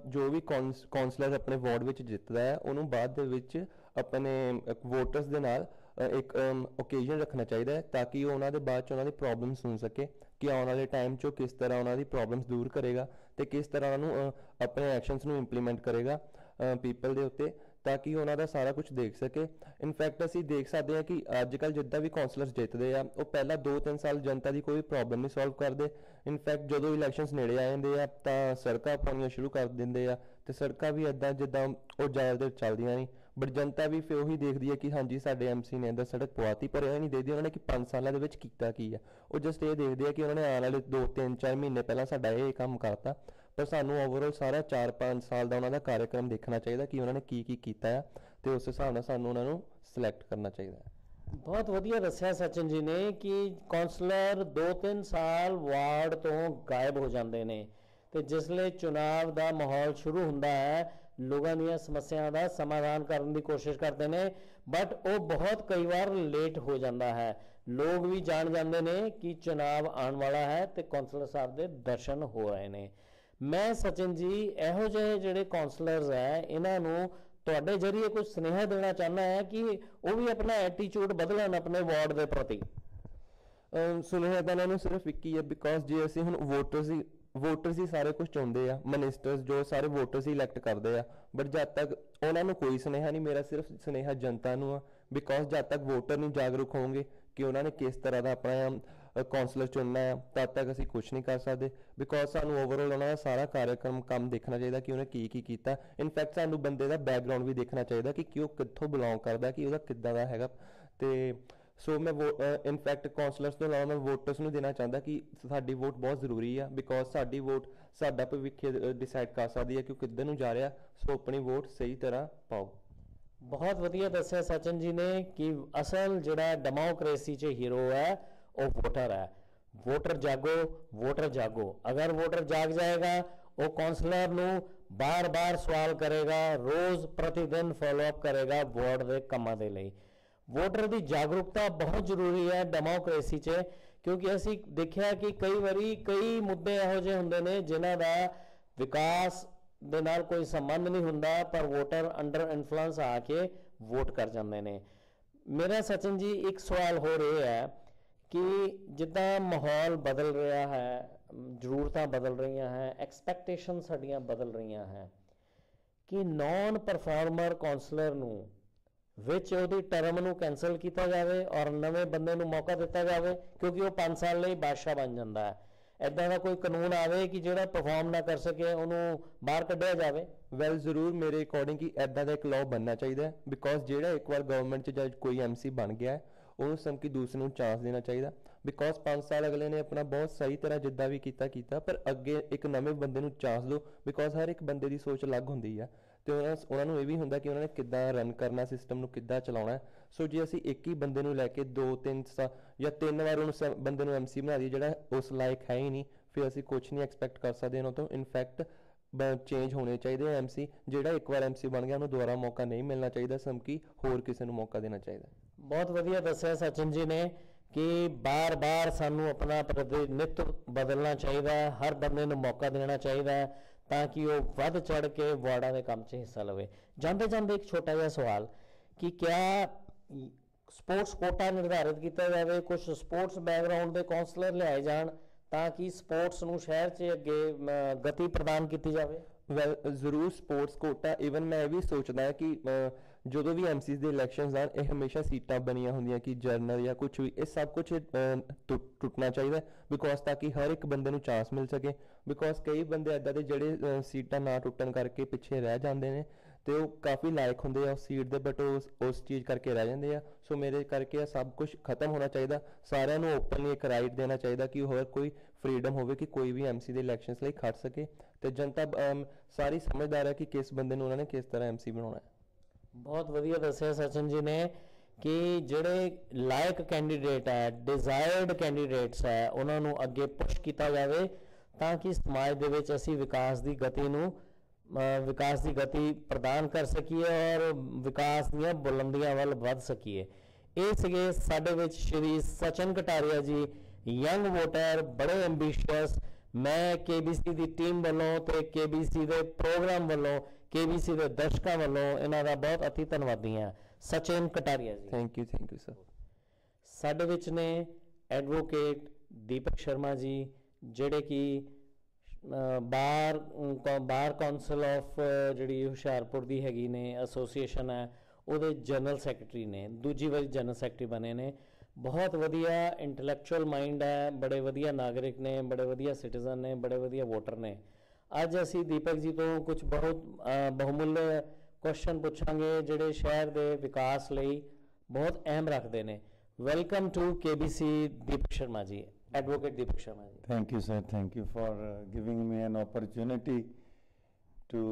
ਜੋ ਵੀ ਕਾਉਂਸਲਰ ਆਪਣੇ ਵਾਰਡ ਵਿੱਚ ਜਿੱਤਦਾ ਹੈ ਉਹਨੂੰ ਬਾਅਦ ਦੇ ਵਿੱਚ ਆਪਣੇ ਵੋਟਰਸ ਦੇ ਨਾਲ ਇੱਕ ਓਕੇਜ਼ਨ ਰੱਖਣਾ ਚਾਹੀਦਾ ਹੈ ਤਾਂ ਕਿ ਉਹ ਉਹਨਾਂ ਦੇ ਬਾਅਦ 'ਚ ਉਹਨਾਂ ਦੀ ਪ੍ਰੋਬਲਮ ਸੁਣ ਸਕੇ ਕਿ ਆਉਣ ਵਾਲੇ ਟਾਈਮ 'ਚ ਉਹ ਕਿਸ ਤਰ੍ਹਾਂ ਉਹਨਾਂ ਦੀ ਪ੍ਰੋਬਲਮਸ ਦੂਰ ਕਰੇਗਾ ਅਤੇ ਕਿਸ ਤਰ੍ਹਾਂ ਉਹਨਾਂ ਨੂੰ ਆਪਣੇ ਐਕਸ਼ਨਸ ਨੂੰ ਇੰਪਲੀਮੈਂਟ ਕਰੇਗਾ ਪੀਪਲ ਦੇ ਉੱਤੇ, ਤਾਂ ਕਿ ਉਹਨਾਂ ਦਾ ਸਾਰਾ ਕੁਝ ਦੇਖ ਸਕੇ। ਇਨਫੈਕਟ ਅਸੀਂ ਦੇਖ ਸਕਦੇ ਹਾਂ ਕਿ ਅੱਜ ਕੱਲ੍ਹ ਜਿੱਦਾਂ ਵੀ ਕੌਂਸਲਰਸ ਜਿੱਤਦੇ ਆ ਉਹ ਪਹਿਲਾਂ 2-3 ਸਾਲ ਜਨਤਾ ਦੀ ਕੋਈ ਪ੍ਰੋਬਲਮ ਨਹੀਂ ਸੋਲਵ ਕਰਦੇ। ਇਨਫੈਕਟ ਜਦੋਂ ਇਲੈਕਸ਼ਨਸ ਨੇੜੇ ਆ ਜਾਂਦੇ ਆ ਤਾਂ ਸੜਕਾਂ ਪਾਉਣੀਆਂ ਸ਼ੁਰੂ ਕਰ ਦਿੰਦੇ ਆ, ਤੇ ਸੜਕਾਂ ਵੀ ਇੱਦਾਂ ਜਿੱਦਾਂ ਉਹ ਜ਼ਿਆਦਾ ਦੇਰ ਚੱਲਦੀਆਂ ਨਹੀਂ, ਬਟ ਜਨਤਾ ਵੀ ਫਿਰ ਉਹੀ ਦੇਖਦੀ ਹੈ ਕਿ ਹਾਂਜੀ ਸਾਡੇ MC ਨੇ ਇੱਦਾਂ ਸੜਕ ਪਵਾਤੀ, ਪਰ ਇਹ ਨਹੀਂ ਦੇਖਦੀ ਉਹਨਾਂ ਨੇ ਕਿ 5 ਸਾਲਾਂ ਦੇ ਵਿੱਚ ਕੀਤਾ ਕੀ ਆ। ਉਹ ਜਸਟ ਇਹ ਦੇਖਦੇ ਆ ਕਿ ਉਹਨਾਂ ਨੇ ਆਉਣ ਵਾਲੇ 2-3-4 ਮਹੀਨੇ ਪਹਿਲਾਂ ਸਾਡਾ ਇਹ ਕੰਮ ਕਰਤਾ, ਪਰ ਸਾਨੂੰ ਓਵਰਆਲ ਸਾਰਾ 4-5 ਸਾਲ ਦਾ ਉਹਨਾਂ ਦਾ ਕਾਰਜਕ੍ਰਮ ਦੇਖਣਾ ਚਾਹੀਦਾ ਕਿ ਉਹਨਾਂ ਨੇ ਕੀ ਕੀ ਕੀਤਾ ਆ, ਤੇ ਉਸ ਹਿਸਾਬ ਨਾਲ ਸਾਨੂੰ ਉਹਨਾਂ ਨੂੰ ਸਿਲੈਕਟ ਕਰਨਾ ਚਾਹੀਦਾ ਹੈ। ਬਹੁਤ ਵਧੀਆ ਦੱਸਿਆ ਸਚਿਨ ਜੀ ਨੇ ਕਿ ਕੌਂਸਲਰ 2-3 ਸਾਲ ਵਾਰਡ ਤੋਂ ਗਾਇਬ ਹੋ ਜਾਂਦੇ ਨੇ, ਤੇ ਜਿਸਲੇ ਚੁਣਾਵ ਦਾ ਮਾਹੌਲ ਸ਼ੁਰੂ ਹੁੰਦਾ ਹੈ ਲੋਕਾਂ ਦੀਆਂ ਸਮੱਸਿਆਵਾਂ ਦਾ ਸਮਾਧਾਨ ਕਰਨ ਦੀ ਕੋਸ਼ਿਸ਼ ਕਰਦੇ ਨੇ, ਬਟ ਉਹ ਬਹੁਤ ਕਈ ਵਾਰ ਲੇਟ ਹੋ ਜਾਂਦਾ ਹੈ। ਲੋਕ ਵੀ ਜਾਣ ਜਾਂਦੇ ਨੇ ਕਿ ਚੁਣਾਵ ਆਉਣ ਵਾਲਾ ਹੈ ਤੇ ਕੌਂਸਲਰ ਸਾਹਿਬ ਦੇ ਦਰਸ਼ਨ ਹੋ ਰਹੇ ਨੇ। ਮੈਂ ਸਚਿਨ ਜੀ ਇਹੋ ਜਿਹੇ ਜਿਹੜੇ ਕੌਂਸਲਰਸ ਹੈ ਇਹਨਾਂ ਨੂੰ ਤੁਹਾਡੇ ਜਰੀਏ ਕੁਝ ਸੁਨੇਹਾ ਦੇਣਾ ਚਾਹੁੰਦਾ ਹੈ ਕਿ ਉਹ ਵੀ ਆਪਣਾ ਐਟੀਟਿਊਡ ਬਦਲਣ ਆਪਣੇ ਵਾਰਡ ਦੇ ਪ੍ਰਤੀ। ਸੁਨੇਹਾ ਤਾਂ ਇਹਨਾਂ ਨੂੰ ਸਿਰਫ ਇੱਕ ਹੀ ਹੈ, ਬਿਕੋਜ਼ ਜੇ ਅਸੀਂ ਹੁਣ ਵੋਟਰਸ ਹੀ ਸਾਰੇ ਕੁਝ ਚਾਹੁੰਦੇ ਆ, ਮਿਨਿਸਟਰਸ ਜੋ ਸਾਰੇ ਵੋਟਰਸ ਹੀ ਇਲੈਕਟ ਕਰਦੇ ਆ, ਬਟ ਜਦ ਤੱਕ ਉਹਨਾਂ ਨੂੰ ਕੋਈ ਸੁਨੇਹਾ ਨਹੀਂ, ਮੇਰਾ ਸਿਰਫ ਸੁਨੇਹਾ ਜਨਤਾ ਨੂੰ ਆ। ਬਿਕੋਜ਼ ਜਦ ਤੱਕ ਵੋਟਰ ਨਹੀਂ ਜਾਗਰੂਕ ਹੋਣਗੇ ਕਿ ਉਹਨਾਂ ਨੇ ਕਿਸ ਤਰ੍ਹਾਂ ਦਾ ਆਪਣਾ ਕੌਂਸਲਰ ਚੁਣਨਾ ਹੈ, ਤਦ ਤੱਕ ਅਸੀਂ ਕੁਝ ਨਹੀਂ ਕਰ ਸਕਦੇ। ਬਿਕੋਜ਼ ਸਾਨੂੰ ਓਵਰਆਲ ਉਹਨਾਂ ਦਾ ਸਾਰਾ ਕਾਰਜਕ੍ਰਮ ਕੰਮ ਦੇਖਣਾ ਚਾਹੀਦਾ ਕਿ ਉਹਨੇ ਕੀ ਕੀ ਕੀਤਾ। ਇਨਫੈਕਟ ਸਾਨੂੰ ਬੰਦੇ ਦਾ ਬੈਕਗਰਾਉਂਡ ਵੀ ਦੇਖਣਾ ਚਾਹੀਦਾ ਕਿ ਉਹ ਕਿੱਥੋਂ ਬਿਲੋਂਗ ਕਰਦਾ, ਕਿ ਉਹਦਾ ਕਿੱਦਾਂ ਦਾ ਹੈਗਾ। ਤੇ ਸੋ ਮੈਂ ਇਨਫੈਕਟ ਕੌਂਸਲਰਸ ਤੋਂ ਇਲਾਵਾ ਮੈਂ ਵੋਟਰਸ ਨੂੰ ਦੇਣਾ ਚਾਹੁੰਦਾ ਕਿ ਸਾਡੀ ਵੋਟ ਬਹੁਤ ਜ਼ਰੂਰੀ ਆ, ਬਿਕੋਜ਼ ਸਾਡੀ ਵੋਟ ਸਾਡਾ ਭਵਿੱਖ ਡਿਸਾਈਡ ਕਰ ਸਕਦੀ ਹੈ ਕਿ ਉਹ ਕਿੱਧਰ ਨੂੰ ਜਾ ਰਿਹਾ। ਸੋ ਆਪਣੀ ਵੋਟ ਸਹੀ ਤਰ੍ਹਾਂ ਪਾਓ। ਬਹੁਤ ਵਧੀਆ ਦੱਸਿਆ ਸਚਿਨ ਜੀ ਨੇ ਕਿ ਅਸਲ ਜਿਹੜਾ ਡੈਮੋਕ੍ਰੇਸੀ 'ਚ ਹੀਰੋ ਹੈ ਉਹ ਵੋਟਰ ਹੈ। ਵੋਟਰ ਜਾਗੋ, ਵੋਟਰ ਜਾਗੋ। ਅਗਰ ਵੋਟਰ ਜਾਗ ਜਾਏਗਾ ਉਹ ਕੌਂਸਲਰ ਨੂੰ ਬਾਰ-ਬਾਰ ਸਵਾਲ ਕਰੇਗਾ, ਰੋਜ਼ ਪ੍ਰਤੀਦਿਨ ਫੋਲੋਅਪ ਕਰੇਗਾ ਵਾਰਡ ਦੇ ਕੰਮਾਂ ਦੇ ਲਈ। ਵੋਟਰ ਦੀ ਜਾਗਰੂਕਤਾ ਬਹੁਤ ਜ਼ਰੂਰੀ ਹੈ ਡੈਮੋਕ੍ਰੇਸੀ 'ਚ, ਕਿਉਂਕਿ ਅਸੀਂ ਦੇਖਿਆ ਕਿ ਕਈ ਵਾਰੀ ਕਈ ਮੁੱਦੇ ਇਹੋ ਜਿਹੇ ਹੁੰਦੇ ਨੇ ਜਿਨ੍ਹਾਂ ਦਾ ਵਿਕਾਸ ਦੇ ਨਾਲ ਕੋਈ ਸੰਬੰਧ ਨਹੀਂ ਹੁੰਦਾ, ਪਰ ਵੋਟਰ ਅੰਡਰ ਇਨਫਲੂਐਂਸ ਆ ਕੇ ਵੋਟ ਕਰ ਜਾਂਦੇ ਨੇ। ਮੇਰਾ ਸਚਿਨ ਜੀ ਇੱਕ ਸਵਾਲ ਹੋਰ ਇਹ ਹੈ ਕਿ ਜਿੱਦਾਂ ਮਾਹੌਲ ਬਦਲ ਰਿਹਾ ਹੈ, ਜ਼ਰੂਰਤਾਂ ਬਦਲ ਰਹੀਆਂ ਹੈ, ਐਕਸਪੈਕਟੇਸ਼ਨ ਸਾਡੀਆਂ ਬਦਲ ਰਹੀਆਂ ਹੈ, ਕਿ ਨੌਨ ਪਰਫਾਰਮਰ ਕੌਂਸਲਰ ਨੂੰ ਵਿੱਚ ਉਹਦੀ ਟਰਮ ਨੂੰ ਕੈਂਸਲ ਕੀਤਾ ਜਾਵੇ ਔਰ ਨਵੇਂ ਬੰਦੇ ਨੂੰ ਮੌਕਾ ਦਿੱਤਾ ਜਾਵੇ, ਕਿਉਂਕਿ ਉਹ 5 ਸਾਲ ਲਈ ਬਾਦਸ਼ਾਹ ਬਣ ਜਾਂਦਾ ਹੈ। ਇੱਦਾਂ ਦਾ ਕੋਈ ਕਾਨੂੰਨ ਆਵੇ ਕਿ ਜਿਹੜਾ ਪਰਫਾਰਮ ਨਾ ਕਰ ਸਕੇ ਉਹਨੂੰ ਬਾਹਰ ਕੱਢਿਆ ਜਾਵੇ। ਵੈਲ ਜ਼ਰੂਰ ਮੇਰੇ ਅਕੋਰਡਿੰਗ ਕਿ ਇੱਦਾਂ ਦਾ ਇੱਕ ਲਾਅ ਬਣਨਾ ਚਾਹੀਦਾ ਹੈ, ਬਿਕੋਜ਼ ਜਿਹੜਾ ਇੱਕ ਵਾਰ ਗਵਰਨਮੈਂਟ 'ਚ ਜਦ ਕੋਈ MC ਬਣ ਗਿਆ ਹੈ ਉਹਨੂੰ ਸਮਕੀ ਦੂਸਰੇ ਨੂੰ ਚਾਂਸ ਦੇਣਾ ਚਾਹੀਦਾ। ਬਿਕੋਜ਼ 5 ਸਾਲ ਅਗਲੇ ਨੇ ਆਪਣਾ ਬਹੁਤ ਸਹੀ ਤਰ੍ਹਾਂ ਜਿੱਦਾਂ ਵੀ ਕੀਤਾ, ਪਰ ਅੱਗੇ ਇੱਕ ਨਵੇਂ ਬੰਦੇ ਨੂੰ ਚਾਂਸ ਦਿਓ, ਬਿਕੋਜ਼ ਹਰ ਇੱਕ ਬੰਦੇ ਦੀ ਸੋਚ ਅਲੱਗ ਹੁੰਦੀ ਆ, ਤੇ ਉਹਨਾਂ ਨੂੰ ਇਹ ਵੀ ਹੁੰਦਾ ਕਿ ਉਹਨਾਂ ਨੇ ਕਿੱਦਾਂ ਰਨ ਕਰਨਾ, ਸਿਸਟਮ ਨੂੰ ਕਿੱਦਾਂ ਚਲਾਉਣਾ। ਸੋ ਜੇ ਅਸੀਂ ਇੱਕ ਹੀ ਬੰਦੇ ਨੂੰ ਲੈ ਕੇ 2-3 ਜਾਂ 3 ਵਾਰ ਉਹਨੂੰ ਬੰਦੇ ਨੂੰ MC ਬਣਾ ਦਈਏ ਜਿਹੜਾ ਉਸ ਲਾਇਕ ਹੈ ਹੀ ਨਹੀਂ, ਫਿਰ ਅਸੀਂ ਕੁਝ ਨਹੀਂ ਐਕਸਪੈਕਟ ਕਰ ਸਕਦੇ ਉਹਨਾਂ ਤੋਂ। ਇਨਫੈਕਟ ਚੇਂਜ ਹੋਣੇ ਚਾਹੀਦੇ ਆ MC। ਜਿਹੜਾ ਇੱਕ ਵਾਰ MC ਬਣ ਗਿਆ ਉਹਨੂੰ ਦੁਬਾਰਾ ਮੌਕਾ ਨਹੀਂ ਮਿਲਣਾ ਚਾਹੀਦਾ, ਸਮਕੀ ਹੋਰ ਕਿਸੇ ਨੂੰ ਮੌਕਾ ਦੇਣਾ ਚਾਹੀਦਾ। ਬਹੁਤ ਵਧੀਆ ਦੱਸਿਆ ਸਚਿਨ ਜੀ ਨੇ ਕਿ ਬਾਰ-ਬਾਰ ਸਾਨੂੰ ਆਪਣਾ ਪ੍ਰਤੀਨਿਧ ਬਦਲਣਾ ਚਾਹੀਦਾ ਹੈ, ਹਰ ਬੰਦੇ ਨੂੰ ਮੌਕਾ ਦੇਣਾ ਚਾਹੀਦਾ ਹੈ ਤਾਂ ਕਿ ਉਹ ਵੱਧ ਚੜ੍ਹ ਕੇ ਵਾਰਡਾਂ ਦੇ ਕੰਮ 'ਚ ਹਿੱਸਾ ਲਵੇ। ਜਾਂਦੇ ਜਾਂਦੇ ਇੱਕ ਛੋਟਾ ਜਿਹਾ ਸਵਾਲ ਕਿ ਕਿਆ ਸਪੋਰਟਸ ਕੋਟਾ ਨਿਰਧਾਰਿਤ ਕੀਤਾ ਜਾਵੇ, ਕੁਝ ਸਪੋਰਟਸ ਬੈਕਗਰਾਊਂਡ ਦੇ ਕੌਂਸਲਰ ਲਿਆਏ ਜਾਣ ਤਾਂ ਕਿ ਸਪੋਰਟਸ ਨੂੰ ਸ਼ਹਿਰ 'ਚ ਅੱਗੇ ਗਤੀ ਪ੍ਰਦਾਨ ਕੀਤੀ ਜਾਵੇ। ਵੈਲ ਜ਼ਰੂਰ ਸਪੋਰਟਸ ਕੋਟਾ। ਈਵਨ ਮੈਂ ਇਹ ਵੀ ਸੋਚਦਾ ਕਿ ਜਦੋਂ ਵੀ MCs ਦੇ ਇਲੈਕਸ਼ਨਸ ਆਉਣ ਇਹ ਹਮੇਸ਼ਾ ਸੀਟਾਂ ਬਣੀਆਂ ਹੁੰਦੀਆਂ ਕਿ ਜਰਨਲ ਜਾਂ ਕੁਝ ਵੀ, ਇਹ ਸਭ ਕੁਝ ਟੁੱਟਣਾ ਚਾਹੀਦਾ, ਬਿਕੋਜ਼ ਤਾਂ ਕਿ ਹਰ ਇੱਕ ਬੰਦੇ ਨੂੰ ਚਾਂਸ ਮਿਲ ਸਕੇ। ਬਿਕੋਜ਼ ਕਈ ਬੰਦੇ ਇੱਦਾਂ ਦੇ ਜਿਹੜੇ ਸੀਟਾਂ ਨਾ ਟੁੱਟਣ ਕਰਕੇ ਪਿੱਛੇ ਰਹਿ ਜਾਂਦੇ ਨੇ, ਤੇ ਉਹ ਕਾਫੀ ਲਾਇਕ ਹੁੰਦੇ ਆ ਉਸ ਸੀਟ ਦੇ, ਬਟ ਉਸ ਚੀਜ਼ ਕਰਕੇ ਰਹਿ ਜਾਂਦੇ ਆ। ਸੋ ਮੇਰੇ ਕਰਕੇ ਇਹ ਸਭ ਕੁਝ ਖਤਮ ਹੋਣਾ ਚਾਹੀਦਾ। ਸਾਰਿਆਂ ਨੂੰ ਓਪਨਲੀ ਇੱਕ ਰਾਈਟ ਦੇਣਾ ਚਾਹੀਦਾ ਕਿ ਹੋਰ ਕੋਈ ਫਰੀडम ਹੋਵੇ ਕਿ ਕੋਈ ਵੀ MC ਦੇ ਇਲੈਕਸ਼ਨਸ ਲਈ ਖੜ ਸਕੇ, ਤੇ ਜਨਤਾ ਸਾਰੀ ਸਮਝਦਾਰ ਹੈ ਕਿ ਕਿਸ ਬੰਦੇ ਨੂੰ ਉਹਨਾਂ ਨੇ ਕਿਸ ਤਰ੍ਹਾਂ MC ਬਣਾਉਣਾ ਹੈ। ਬਹੁਤ ਵਧੀਆ ਦੱਸਿਆ ਸਚਿਨ ਜੀ ਨੇ ਕਿ ਜਿਹੜੇ ਲਾਇਕ ਕੈਂਡੀਡੇਟ ਹੈ, ਡਿਜ਼ਾਇਰਡ ਕੈਂਡੀਡੇਟਸ ਹੈ, ਉਹਨਾਂ ਨੂੰ ਅੱਗੇ ਪੁਸ਼ ਕੀਤਾ ਜਾਵੇ ਤਾਂ ਕਿ ਸਮਾਜ ਦੇ ਵਿੱਚ ਅਸੀਂ ਵਿਕਾਸ ਦੀ ਗਤੀ ਪ੍ਰਦਾਨ ਕਰ ਸਕੀਏ ਔਰ ਵਿਕਾਸ ਦੀਆਂ ਬੁਲੰਦੀਆਂ ਵੱਲ ਵੱਧ ਸਕੀਏ। ਇਹ ਸੀਗੇ ਸਾਡੇ ਵਿੱਚ ਸ਼੍ਰੀ ਸਚਿਨ ਕਟਾਰੀਆ ਜੀ, ਯੰਗ ਵੋਟਰ, ਬੜੇ ਐਂਬੀਸ਼ੀਅਸ। ਮੈਂ KBC ਦੀ ਟੀਮ ਵੱਲੋਂ ਤੇ KBC ਦੇ ਪ੍ਰੋਗਰਾਮ ਵੱਲੋਂ, KBC ਦੇ ਦਰਸ਼ਕਾਂ ਵੱਲੋਂ ਇਹਨਾਂ ਦਾ ਬਹੁਤ ਅਤੀ ਧੰਨਵਾਦੀ ਹਾਂ। ਸਚਿਨ ਕਟਾਰੀਆ ਜੀ, ਥੈਂਕ ਯੂ ਸਰ। ਸਾਡੇ ਵਿੱਚ ਨੇ ਐਡਵੋਕੇਟ ਦੀਪਕ ਸ਼ਰਮਾ ਜੀ, ਜਿਹੜੇ ਕਿ ਬਾਰ ਕੌਂਸਲ ਆਫ ਜਿਹੜੀ ਹੁਸ਼ਿਆਰਪੁਰ ਦੀ ਹੈਗੀ ਨੇ ਐਸੋਸੀਏਸ਼ਨ ਹੈ ਉਹਦੇ ਜਨਰਲ ਸੈਕਟਰੀ ਨੇ, ਦੂਜੀ ਵਾਰੀ ਜਨਰਲ ਸੈਕਟਰੀ ਬਣੇ ਨੇ। ਬਹੁਤ ਵਧੀਆ ਇੰਟੈਲੈਕਚੁਅਲ ਮਾਈਂਡ ਹੈ, ਬੜੇ ਵਧੀਆ ਨਾਗਰਿਕ ਨੇ, ਬੜੇ ਵਧੀਆ ਸਿਟੀਜ਼ਨ ਨੇ, ਬੜੇ ਵਧੀਆ ਵੋਟਰ ਨੇ। ਅੱਜ ਅਸੀਂ ਦੀਪਕ ਜੀ ਤੋਂ ਕੁਝ ਬਹੁਤ ਬਹੁਮੁੱਲ ਕੁਐਸਚਨ ਪੁੱਛਾਂਗੇ ਜਿਹੜੇ ਸ਼ਹਿਰ ਦੇ ਵਿਕਾਸ ਲਈ ਬਹੁਤ ਅਹਿਮ ਰੱਖਦੇ ਨੇ। Welcome to KBC Deepak Sharma ji, advocate Deepak Sharma ji. Thank you, sir. Thank you for giving me an opportunity to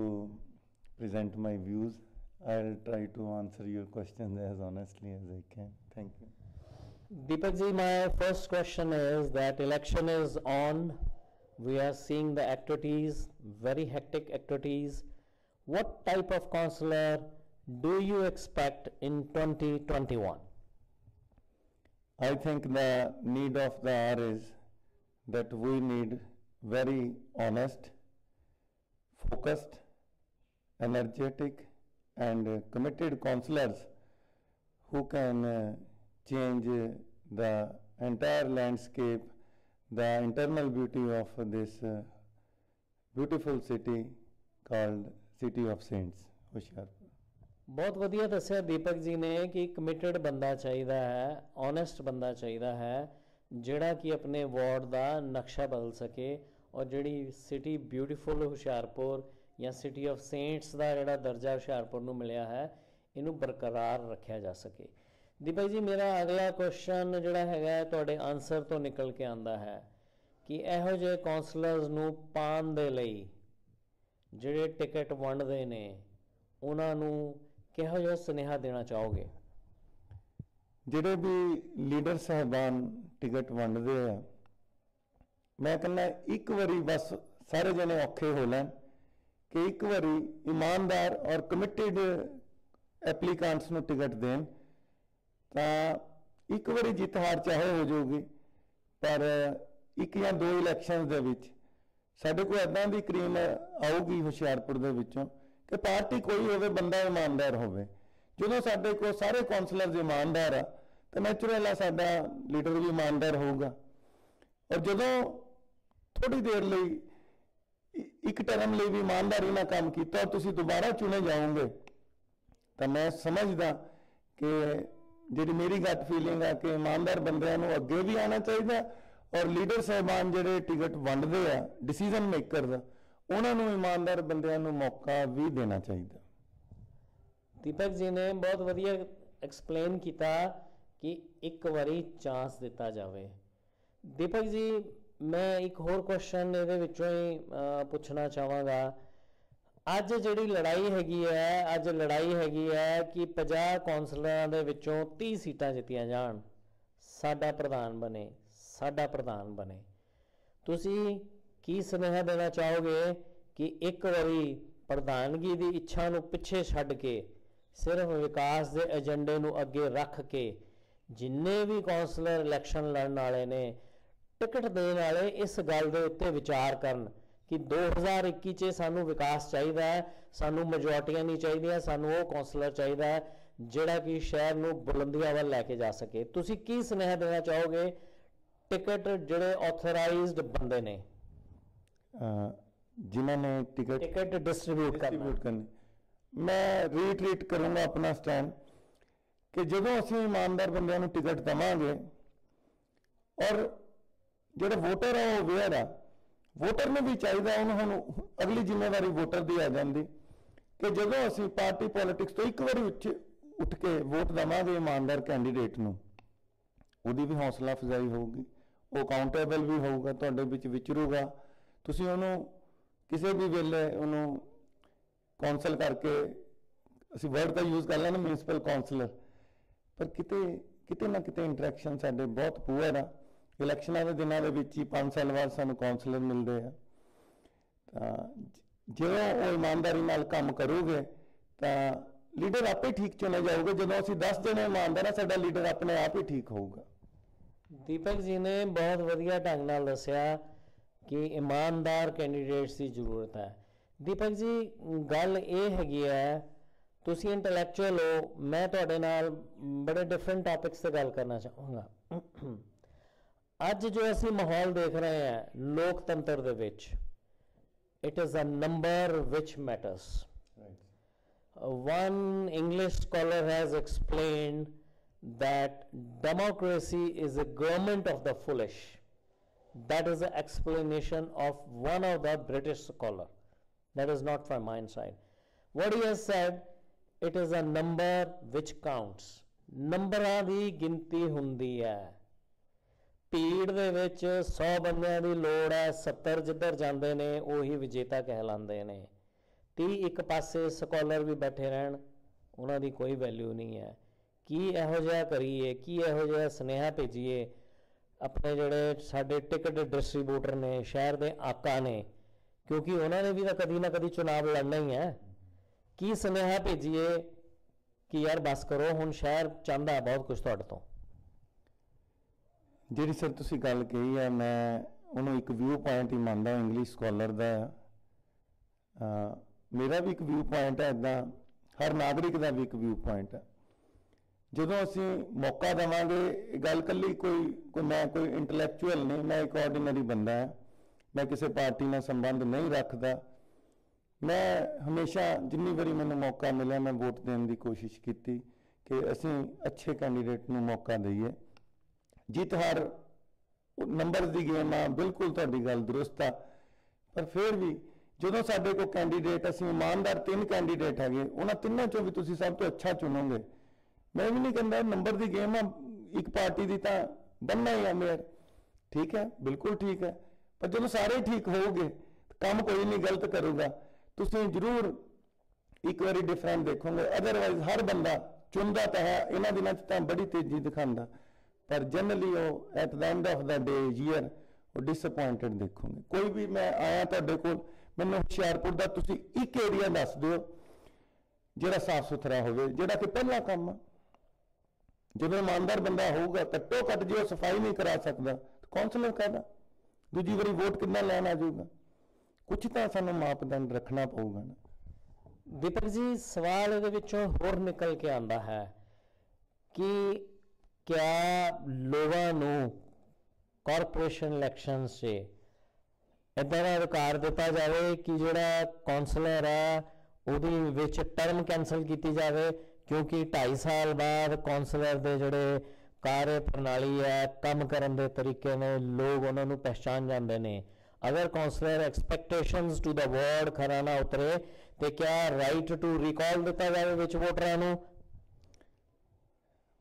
present my views. I'll try to answer your questions as honestly as I can. Thank you. Deepak ji, my first question is that election is on. We are seeing the activities, very hectic activities. What type of councillor do you expect in 2021? I think the need of the hour is that we need very honest, focused, energetic and committed councillors who can change the entire landscape, the internal beauty of this beautiful city called City of Saints, Hoshiarpur. ਬਹੁਤ ਵਧੀਆ ਦੱਸਿਆ ਦੀਪਕ ਜੀ ਨੇ ਕਿ committed ਬੰਦਾ ਚਾਹੀਦਾ ਹੈ, honest ਬੰਦਾ ਚਾਹੀਦਾ ਹੈ, ਜਿਹੜਾ ਕਿ ਆਪਣੇ ਵਾਰਡ ਦਾ ਨਕਸ਼ਾ ਬਦਲ ਸਕੇ ਔਰ ਜਿਹੜੀ ਸਿਟੀ ਬਿਊਟੀਫੁਲ ਹੁਸ਼ਿਆਰਪੁਰ ਜਾਂ ਸਿਟੀ ਆਫ ਸੇਂਟਸ ਦਾ ਜਿਹੜਾ ਦਰਜਾ ਹੁਸ਼ਿਆਰਪੁਰ ਨੂੰ ਮਿਲਿਆ ਹੈ ਇਹਨੂੰ ਬਰਕਰਾਰ ਰੱਖਿਆ ਜਾ ਸਕੇ। ਦੀਪਕ ਜੀ, ਮੇਰਾ ਅਗਲਾ ਕੁਐਸਚਨ ਜਿਹੜਾ ਹੈਗਾ ਤੁਹਾਡੇ ਆਨਸਰ ਤੋਂ ਨਿਕਲ ਕੇ ਆਉਂਦਾ ਹੈ ਕਿ ਇਹੋ ਜਿਹੇ ਕਾਉਂਸਲਰਸ ਨੂੰ ਪਾਉਣ ਦੇ ਲਈ ਜਿਹੜੇ ਟਿਕਟ ਵੰਡਦੇ ਨੇ ਉਹਨਾਂ ਨੂੰ ਕਿਹੋ ਜਿਹਾ ਸੁਨੇਹਾ ਦੇਣਾ ਚਾਹੋਗੇ? ਜਿਹੜੇ ਵੀ ਲੀਡਰ ਸਾਹਿਬਾਨ ਟਿਕਟ ਵੰਡਦੇ ਆ, ਮੈਂ ਕਹਿੰਦਾ ਇੱਕ ਵਾਰੀ ਬਸ ਸਾਰੇ ਜਣੇ ਔਖੇ ਹੋ ਲੈਣ ਕਿ ਇੱਕ ਵਾਰੀ ਇਮਾਨਦਾਰ ਔਰ ਕਮਿਟਡ ਐਪਲੀਕੈਂਟਸ ਨੂੰ ਟਿਕਟ ਦੇਣ ਤਾਂ ਇੱਕ ਵਾਰੀ ਜਿੱਤ ਹਾਰ ਚਾਹੇ ਹੋ ਜਾਊਗੀ, ਪਰ ਇੱਕ ਜਾਂ ਦੋ ਇਲੈਕਸ਼ਨਸ ਦੇ ਵਿੱਚ ਸਾਡੇ ਕੋਲ ਇੱਦਾਂ ਦੀ ਕਰੀਮ ਆਊਗੀ ਹੁਸ਼ਿਆਰਪੁਰ ਦੇ ਵਿੱਚੋਂ ਕਿ ਪਾਰਟੀ ਕੋਈ ਹੋਵੇ, ਬੰਦਾ ਇਮਾਨਦਾਰ ਹੋਵੇ। ਜਦੋਂ ਸਾਡੇ ਕੋਲ ਸਾਰੇ ਕਾਉਂਸਲਰਸ ਇਮਾਨਦਾਰ ਆ ਤਾਂ ਨੈਚੁਰਲ ਆ ਸਾਡਾ ਲੀਡਰ ਵੀ ਇਮਾਨਦਾਰ ਹੋਊਗਾ। ਔਰ ਜਦੋਂ ਥੋੜੀ ਦੇਰ ਲਈ ਇੱਕ ਟਰਮ ਲਈ ਵੀ ਇਮਾਨਦਾਰੀ ਨਾਲ ਕੰਮ ਕੀਤਾ ਔਰ ਤੁਸੀਂ ਦੁਬਾਰਾ ਚੁਣੇ ਜਾਓਗੇ ਤਾਂ ਮੈਂ ਸਮਝਦਾ ਕਿ ਜਿਹੜੀ ਮੇਰੀ ਗੱਟ ਫੀਲਿੰਗ ਆ ਕਿ ਇਮਾਨਦਾਰ ਬੰਦਿਆਂ ਨੂੰ ਅੱਗੇ ਵੀ ਆਉਣਾ ਚਾਹੀਦਾ ਔਰ ਲੀਡਰ ਸਾਹਿਬਾਨ ਜਿਹੜੇ ਟਿਕਟ ਵੰਡਦੇ ਆ ਡਿਸੀਜਨ ਮੇਕਰ ਦਾ ਉਹਨਾਂ ਨੂੰ ਇਮਾਨਦਾਰ ਬੰਦਿਆਂ ਨੂੰ ਮੌਕਾ ਵੀ ਦੇਣਾ ਚਾਹੀਦਾ। ਦੀਪਕ ਜੀ ਨੇ ਬਹੁਤ ਵਧੀਆ ਐਕਸਪਲੇਨ ਕੀਤਾ ਕਿ ਇੱਕ ਵਾਰੀ ਚਾਂਸ ਦਿੱਤਾ ਜਾਵੇ। ਦੀਪਕ ਜੀ, ਮੈਂ ਇੱਕ ਹੋਰ ਕੁਐਸਚਨ ਇਹਦੇ ਵਿੱਚੋਂ ਹੀ ਪੁੱਛਣਾ ਚਾਹਾਂਗਾ। ਅੱਜ ਜਿਹੜੀ ਲੜਾਈ ਹੈਗੀ ਹੈ ਕਿ 50 ਕੌਂਸਲਰਾਂ ਦੇ ਵਿੱਚੋਂ 30 ਸੀਟਾਂ ਜਿੱਤੀਆਂ ਜਾਣ, ਸਾਡਾ ਪ੍ਰਧਾਨ ਬਣੇ। ਤੁਸੀਂ ਕੀ ਸੁਨੇਹਾ ਦੇਣਾ ਚਾਹੋਗੇ ਕਿ ਇੱਕ ਵਾਰੀ ਪ੍ਰਧਾਨਗੀ ਦੀ ਇੱਛਾ ਨੂੰ ਪਿੱਛੇ ਛੱਡ ਕੇ ਸਿਰਫ ਵਿਕਾਸ ਦੇ ਏਜੰਡੇ ਨੂੰ ਅੱਗੇ ਰੱਖ ਕੇ ਜਿੰਨੇ ਵੀ ਕੌਂਸਲਰ ਇਲੈਕਸ਼ਨ ਲੜਨ ਵਾਲੇ ਨੇ, ਟਿਕਟ ਦੇਣ ਵਾਲੇ, ਇਸ ਗੱਲ ਦੇ ਉੱਤੇ ਵਿਚਾਰ ਕਰਨ ਕਿ 2021 'ਚ ਸਾਨੂੰ ਵਿਕਾਸ ਚਾਹੀਦਾ ਹੈ, ਸਾਨੂੰ ਮੈਜੋਰਟੀਆਂ ਨਹੀਂ ਚਾਹੀਦੀਆਂ, ਸਾਨੂੰ ਉਹ ਕੌਂਸਲਰ ਚਾਹੀਦਾ ਹੈ ਜਿਹੜਾ ਕਿ ਸ਼ਹਿਰ ਨੂੰ ਬੁਲੰਦੀਆਂ ਵੱਲ ਲੈ ਕੇ ਜਾ ਸਕੇ। ਤੁਸੀਂ ਕੀ ਸੁਨੇਹਾ ਦੇਣਾ ਚਾਹੋਗੇ ਟਿਕਟ ਜਿਹੜੇ ਆਥੋਰਾਈਜ਼ਡ ਬੰਦੇ ਨੇ ਜਿਨ੍ਹਾਂ ਨੇ ਟਿਕਟ ਡਿਸਟ੍ਰੀਬਿਊਟ ਕਰਨੀ? ਮੈਂ ਰੀਟਰੀਟ ਕਰੂੰਗਾ ਆਪਣਾ ਸਟੈਂਡ ਕਿ ਜਦੋਂ ਅਸੀਂ ਇਮਾਨਦਾਰ ਬੰਦਿਆਂ ਨੂੰ ਟਿਕਟ ਦੇਵਾਂਗੇ ਔਰ ਜਿਹੜੇ ਵੋਟਰ ਆ ਉਹ ਅਵੇਅਰ ਆ, ਵੋਟਰ ਨੂੰ ਵੀ ਚਾਹੀਦਾ, ਉਹਨੂੰ ਅਗਲੀ ਜ਼ਿੰਮੇਵਾਰੀ ਵੋਟਰ ਦੀ ਆ ਜਾਂਦੀ ਕਿ ਜਦੋਂ ਅਸੀਂ ਪਾਰਟੀ ਪੋਲਿਟਿਕਸ ਤੋਂ ਇੱਕ ਵਾਰੀ ਉੱਠ ਕੇ ਵੋਟ ਦੇਵਾਂਗੇ ਇਮਾਨਦਾਰ ਕੈਂਡੀਡੇਟ ਨੂੰ, ਉਹਦੀ ਵੀ ਹੌਸਲਾ ਅਫਜ਼ਾਈ ਹੋਊਗੀ, ਉਹ ਅਕਾਊਂਟੇਬਲ ਵੀ ਹੋਊਗਾ, ਤੁਹਾਡੇ ਵਿੱਚ ਵਿਚਰੂਗਾ, ਤੁਸੀਂ ਉਹਨੂੰ ਕਿਸੇ ਵੀ ਵੇਲੇ ਉਹਨੂੰ ਕੌਂਸਲ ਕਰਕੇ, ਅਸੀਂ ਵਰਡ ਤਾਂ ਯੂਜ਼ ਕਰ ਲੈਣਾ ਮਿਊਨਿਸਪਲ ਕਾਉਂਸਲਰ, ਪਰ ਕਿਤੇ ਨਾ ਕਿਤੇ ਇੰਟਰੈਕਸ਼ਨ ਸਾਡੇ ਬਹੁਤ ਪੂਅਰ ਆ। ਇਲੈਕਸ਼ਨਾਂ ਦੇ ਦਿਨਾਂ ਦੇ ਵਿੱਚ ਹੀ 5 ਸਾਲ ਬਾਅਦ ਸਾਨੂੰ ਕਾਉਂਸਲਰ ਮਿਲਦੇ ਆ। ਤਾਂ ਜਦੋਂ ਉਹ ਇਮਾਨਦਾਰੀ ਨਾਲ ਕੰਮ ਕਰੋਗੇ ਤਾਂ ਲੀਡਰ ਆਪੇ ਠੀਕ ਚੁਣੇ ਜਾਊਗਾ। ਜਦੋਂ ਅਸੀਂ 10 ਜਣੇ ਇਮਾਨਦਾਰ ਆ, ਸਾਡਾ ਲੀਡਰ ਆਪਣੇ ਆਪ ਹੀ ਠੀਕ ਹੋਊਗਾ। ਦੀਪਕ ਜੀ ਨੇ ਬਹੁਤ ਵਧੀਆ ਢੰਗ ਨਾਲ ਦੱਸਿਆ ਕਿ ਇਮਾਨਦਾਰ ਕੈਂਡੀਡੇਟਸ ਦੀ ਜ਼ਰੂਰਤ ਹੈ। ਦੀਪਕ ਜੀ, ਗੱਲ ਇਹ ਹੈਗੀ ਹੈ, ਤੁਸੀਂ ਇੰਟੈਲੈਕਚੁਅਲ ਹੋ, ਮੈਂ ਤੁਹਾਡੇ ਨਾਲ ਬੜੇ ਡਿਫਰੈਂਟ ਟੌਪਿਕਸ 'ਤੇ ਗੱਲ ਕਰਨਾ ਚਾਹਾਂਗਾ। ਅੱਜ ਜੋ ਅਸੀਂ ਮਾਹੌਲ ਦੇਖ ਰਹੇ ਹਾਂ ਲੋਕਤੰਤਰ ਦੇ ਵਿੱਚ, it is a number which matters. One English scholar has explained that democracy is a government of the foolish. That is the explanation of one of the British scholar. That is not from my side. What he has said, it is a number which counts. ਨੰਬਰਾਂ ਦੀ ਗਿਣਤੀ ਹੁੰਦੀ ਹੈ। ਭੀੜ ਦੇ ਵਿੱਚ 100 ਬੰਦਿਆਂ ਦੀ ਲੋੜ ਹੈ, 70 ਜਿੱਧਰ ਜਾਂਦੇ ਨੇ ਉਹੀ ਵਿਜੇਤਾ ਕਹਿਲਾਉਂਦੇ ਨੇ। 30 ਇੱਕ ਪਾਸੇ ਸਕਾਲਰ ਵੀ ਬੈਠੇ ਰਹਿਣ, ਉਹਨਾਂ ਦੀ ਕੋਈ ਵੈਲਿਊ ਨਹੀਂ ਹੈ। ਕੀ ਇਹੋ ਜਿਹਾ ਕਰੀਏ, ਕੀ ਇਹੋ ਜਿਹਾ ਸੁਨੇਹਾ ਭੇਜੀਏ ਆਪਣੇ ਜਿਹੜੇ ਸਾਡੇ ਟਿਕਟ ਡਿਸਟਰੀਬਿਊਟਰ ਨੇ, ਸ਼ਹਿਰ ਦੇ ਆਕਾ ਨੇ, ਕਿਉਂਕਿ ਉਹਨਾਂ ਨੇ ਵੀ ਤਾਂ ਕਦੀ ਨਾ ਕਦੀ ਚੁਣਾਵ ਲੜਨਾ ਹੀ ਹੈ। ਕੀ ਸੁਨੇਹਾ ਭੇਜੀਏ ਕਿ ਯਾਰ ਬਸ ਕਰੋ, ਹੁਣ ਸ਼ਹਿਰ ਚਾਹੁੰਦਾ ਬਹੁਤ ਕੁਝ ਤੁਹਾਡੇ ਤੋਂ। ਜਿਹੜੀ ਸਰ ਤੁਸੀਂ ਗੱਲ ਕਹੀ ਹੈ, ਮੈਂ ਉਹਨੂੰ ਇੱਕ ਵਿਊ ਪੁਆਇੰਟ ਹੀ ਮੰਨਦਾ, ਇੰਗਲਿਸ਼ ਸਕਾਲਰ ਦਾ ਆ। ਮੇਰਾ ਵੀ ਇੱਕ ਵਿਊ ਪੁਆਇੰਟ ਹੈ, ਇੱਦਾਂ ਹਰ ਨਾਗਰਿਕ ਦਾ ਵੀ ਇੱਕ ਵਿਊ ਪੁਆਇੰਟ ਹੈ। ਜਦੋਂ ਅਸੀਂ ਮੌਕਾ ਦੇਵਾਂਗੇ, ਗੱਲ ਕੱਲੀ ਕੋਈ ਮੈਂ ਕੋਈ ਇੰਟਲੈਕਚੁਅਲ ਨਹੀਂ, ਮੈਂ ਇੱਕ ਆਰਡੀਨਰੀ ਬੰਦਾ ਹਾਂ, ਮੈਂ ਕਿਸੇ ਪਾਰਟੀ ਨਾਲ ਸੰਬੰਧ ਨਹੀਂ ਰੱਖਦਾ। ਮੈਂ ਹਮੇਸ਼ਾ ਜਿੰਨੀ ਵਾਰੀ ਮੈਨੂੰ ਮੌਕਾ ਮਿਲਿਆ ਮੈਂ ਵੋਟ ਦੇਣ ਦੀ ਕੋਸ਼ਿਸ਼ ਕੀਤੀ ਕਿ ਅਸੀਂ ਅੱਛੇ ਕੈਂਡੀਡੇਟ ਨੂੰ ਮੌਕਾ ਦਈਏ। ਜਿੱਤ ਹਾਰ ਨੰਬਰ ਦੀ ਗੇਮ ਆ, ਬਿਲਕੁਲ ਤੁਹਾਡੀ ਗੱਲ ਦਰੁਸਤ ਆ, ਪਰ ਫਿਰ ਵੀ ਜਦੋਂ ਸਾਡੇ ਕੋਲ ਕੈਂਡੀਡੇਟ, ਅਸੀਂ ਇਮਾਨਦਾਰ 3 ਕੈਂਡੀਡੇਟ ਹੈਗੇ, ਉਹਨਾਂ ਤਿੰਨਾਂ ਚੋਂ ਵੀ ਤੁਸੀਂ ਸਭ ਤੋਂ ਅੱਛਾ ਚੁਣੋਗੇ। ਮੈਂ ਵੀ ਨਹੀਂ ਕਹਿੰਦਾ ਨੰਬਰ ਦੀ ਗੇਮ ਆ, ਇੱਕ ਪਾਰਟੀ ਦੀ ਤਾਂ ਬਣਨਾ ਹੀ ਆ ਮੇਅਰ, ਠੀਕ ਹੈ, ਬਿਲਕੁਲ ਠੀਕ ਹੈ, ਪਰ ਜਦੋਂ ਸਾਰੇ ਠੀਕ ਹੋਊਗੇ ਕੰਮ ਕੋਈ ਨਹੀਂ ਗਲਤ ਕਰੂਗਾ। ਤੁਸੀਂ ਜ਼ਰੂਰ ਇੱਕ ਵਾਰੀ ਡਿਫਰੈਂਟ ਦੇਖੋਗੇ, ਅਦਰਵਾਈਜ਼ ਹਰ ਬੰਦਾ ਚੁਣਦਾ ਤਾਂ ਹੈ, ਇਹਨਾਂ ਦਿਨਾਂ 'ਚ ਤਾਂ ਬੜੀ ਤੇਜ਼ੀ ਦਿਖਾਉਂਦਾ, ਪਰ ਜਨਰਲੀ ਉਹ at the end of the day year ਉਹ ਡਿਸਅਪੁਆਇੰਟਡ ਦੇਖੋਗੇ। ਕੋਈ ਵੀ ਮੈਂ ਆਇਆ ਤੁਹਾਡੇ ਕੋਲ, ਮੈਨੂੰ ਹੁਸ਼ਿਆਰਪੁਰ ਦਾ ਤੁਸੀਂ ਇੱਕ ਏਰੀਆ ਦੱਸ ਦਿਓ ਜਿਹੜਾ ਸਾਫ਼ ਸੁਥਰਾ ਹੋਵੇ, ਜਿਹੜਾ ਕਿ ਪਹਿਲਾ ਕੰਮ ਆ। ਜਦੋਂ ਇਮਾਨਦਾਰ ਬੰਦਾ ਹੋਊਗਾ, ਘੱਟੋ ਘੱਟ ਜੇ ਉਹ ਸਫਾਈ ਨਹੀਂ ਕਰਾ ਸਕਦਾ, ਕੌਂਸਲਰ ਕਾਹਦਾ, ਦੂਜੀ ਵਾਰੀ ਵੋਟ ਕਿੰਨਾ ਲੈਣ ਆ ਜਾਊਗਾ। ਕੁਝ ਤਾਂ ਸਾਨੂੰ ਮਾਪਦੰਡ ਰੱਖਣਾ ਪਊਗਾ ਨਾ। ਦੀਪਕ ਜੀ, ਸਵਾਲ ਇਹਦੇ ਵਿੱਚੋਂ ਹੋਰ ਨਿਕਲ ਕੇ ਆਉਂਦਾ ਹੈ ਕਿ ਕਿਆ ਲੋਕਾਂ ਨੂੰ ਕਾਰਪੋਰੇਸ਼ਨ ਇਲੈਕਸ਼ਨ 'ਚ ਇੱਦਾਂ ਦਾ ਅਧਿਕਾਰ ਦਿੱਤਾ ਜਾਵੇ ਕਿ ਜਿਹੜਾ ਕੌਂਸਲਰ ਹੈ ਉਹਦੀ ਵਿੱਚ ਟਰਮ ਕੈਂਸਲ ਕੀਤੀ ਜਾਵੇ, ਕਿਉਂਕਿ 2.5 ਸਾਲ ਬਾਅਦ ਕੌਂਸਲਰ ਦੇ ਜਿਹੜੇ ਕਾਰਜ ਪ੍ਰਣਾਲੀ ਹੈ, ਕੰਮ ਕਰਨ ਦੇ ਤਰੀਕੇ ਨੇ, ਲੋਕ ਉਹਨਾਂ ਨੂੰ ਪਹਿਚਾਣ ਜਾਂਦੇ ਨੇ। अगर काउंसलर एक्सपैक्टेशनस टू द वार्ड खरा ना उतरे तो क्या राइट टू रिकॉल दिता जाए विच वोटरां नूं?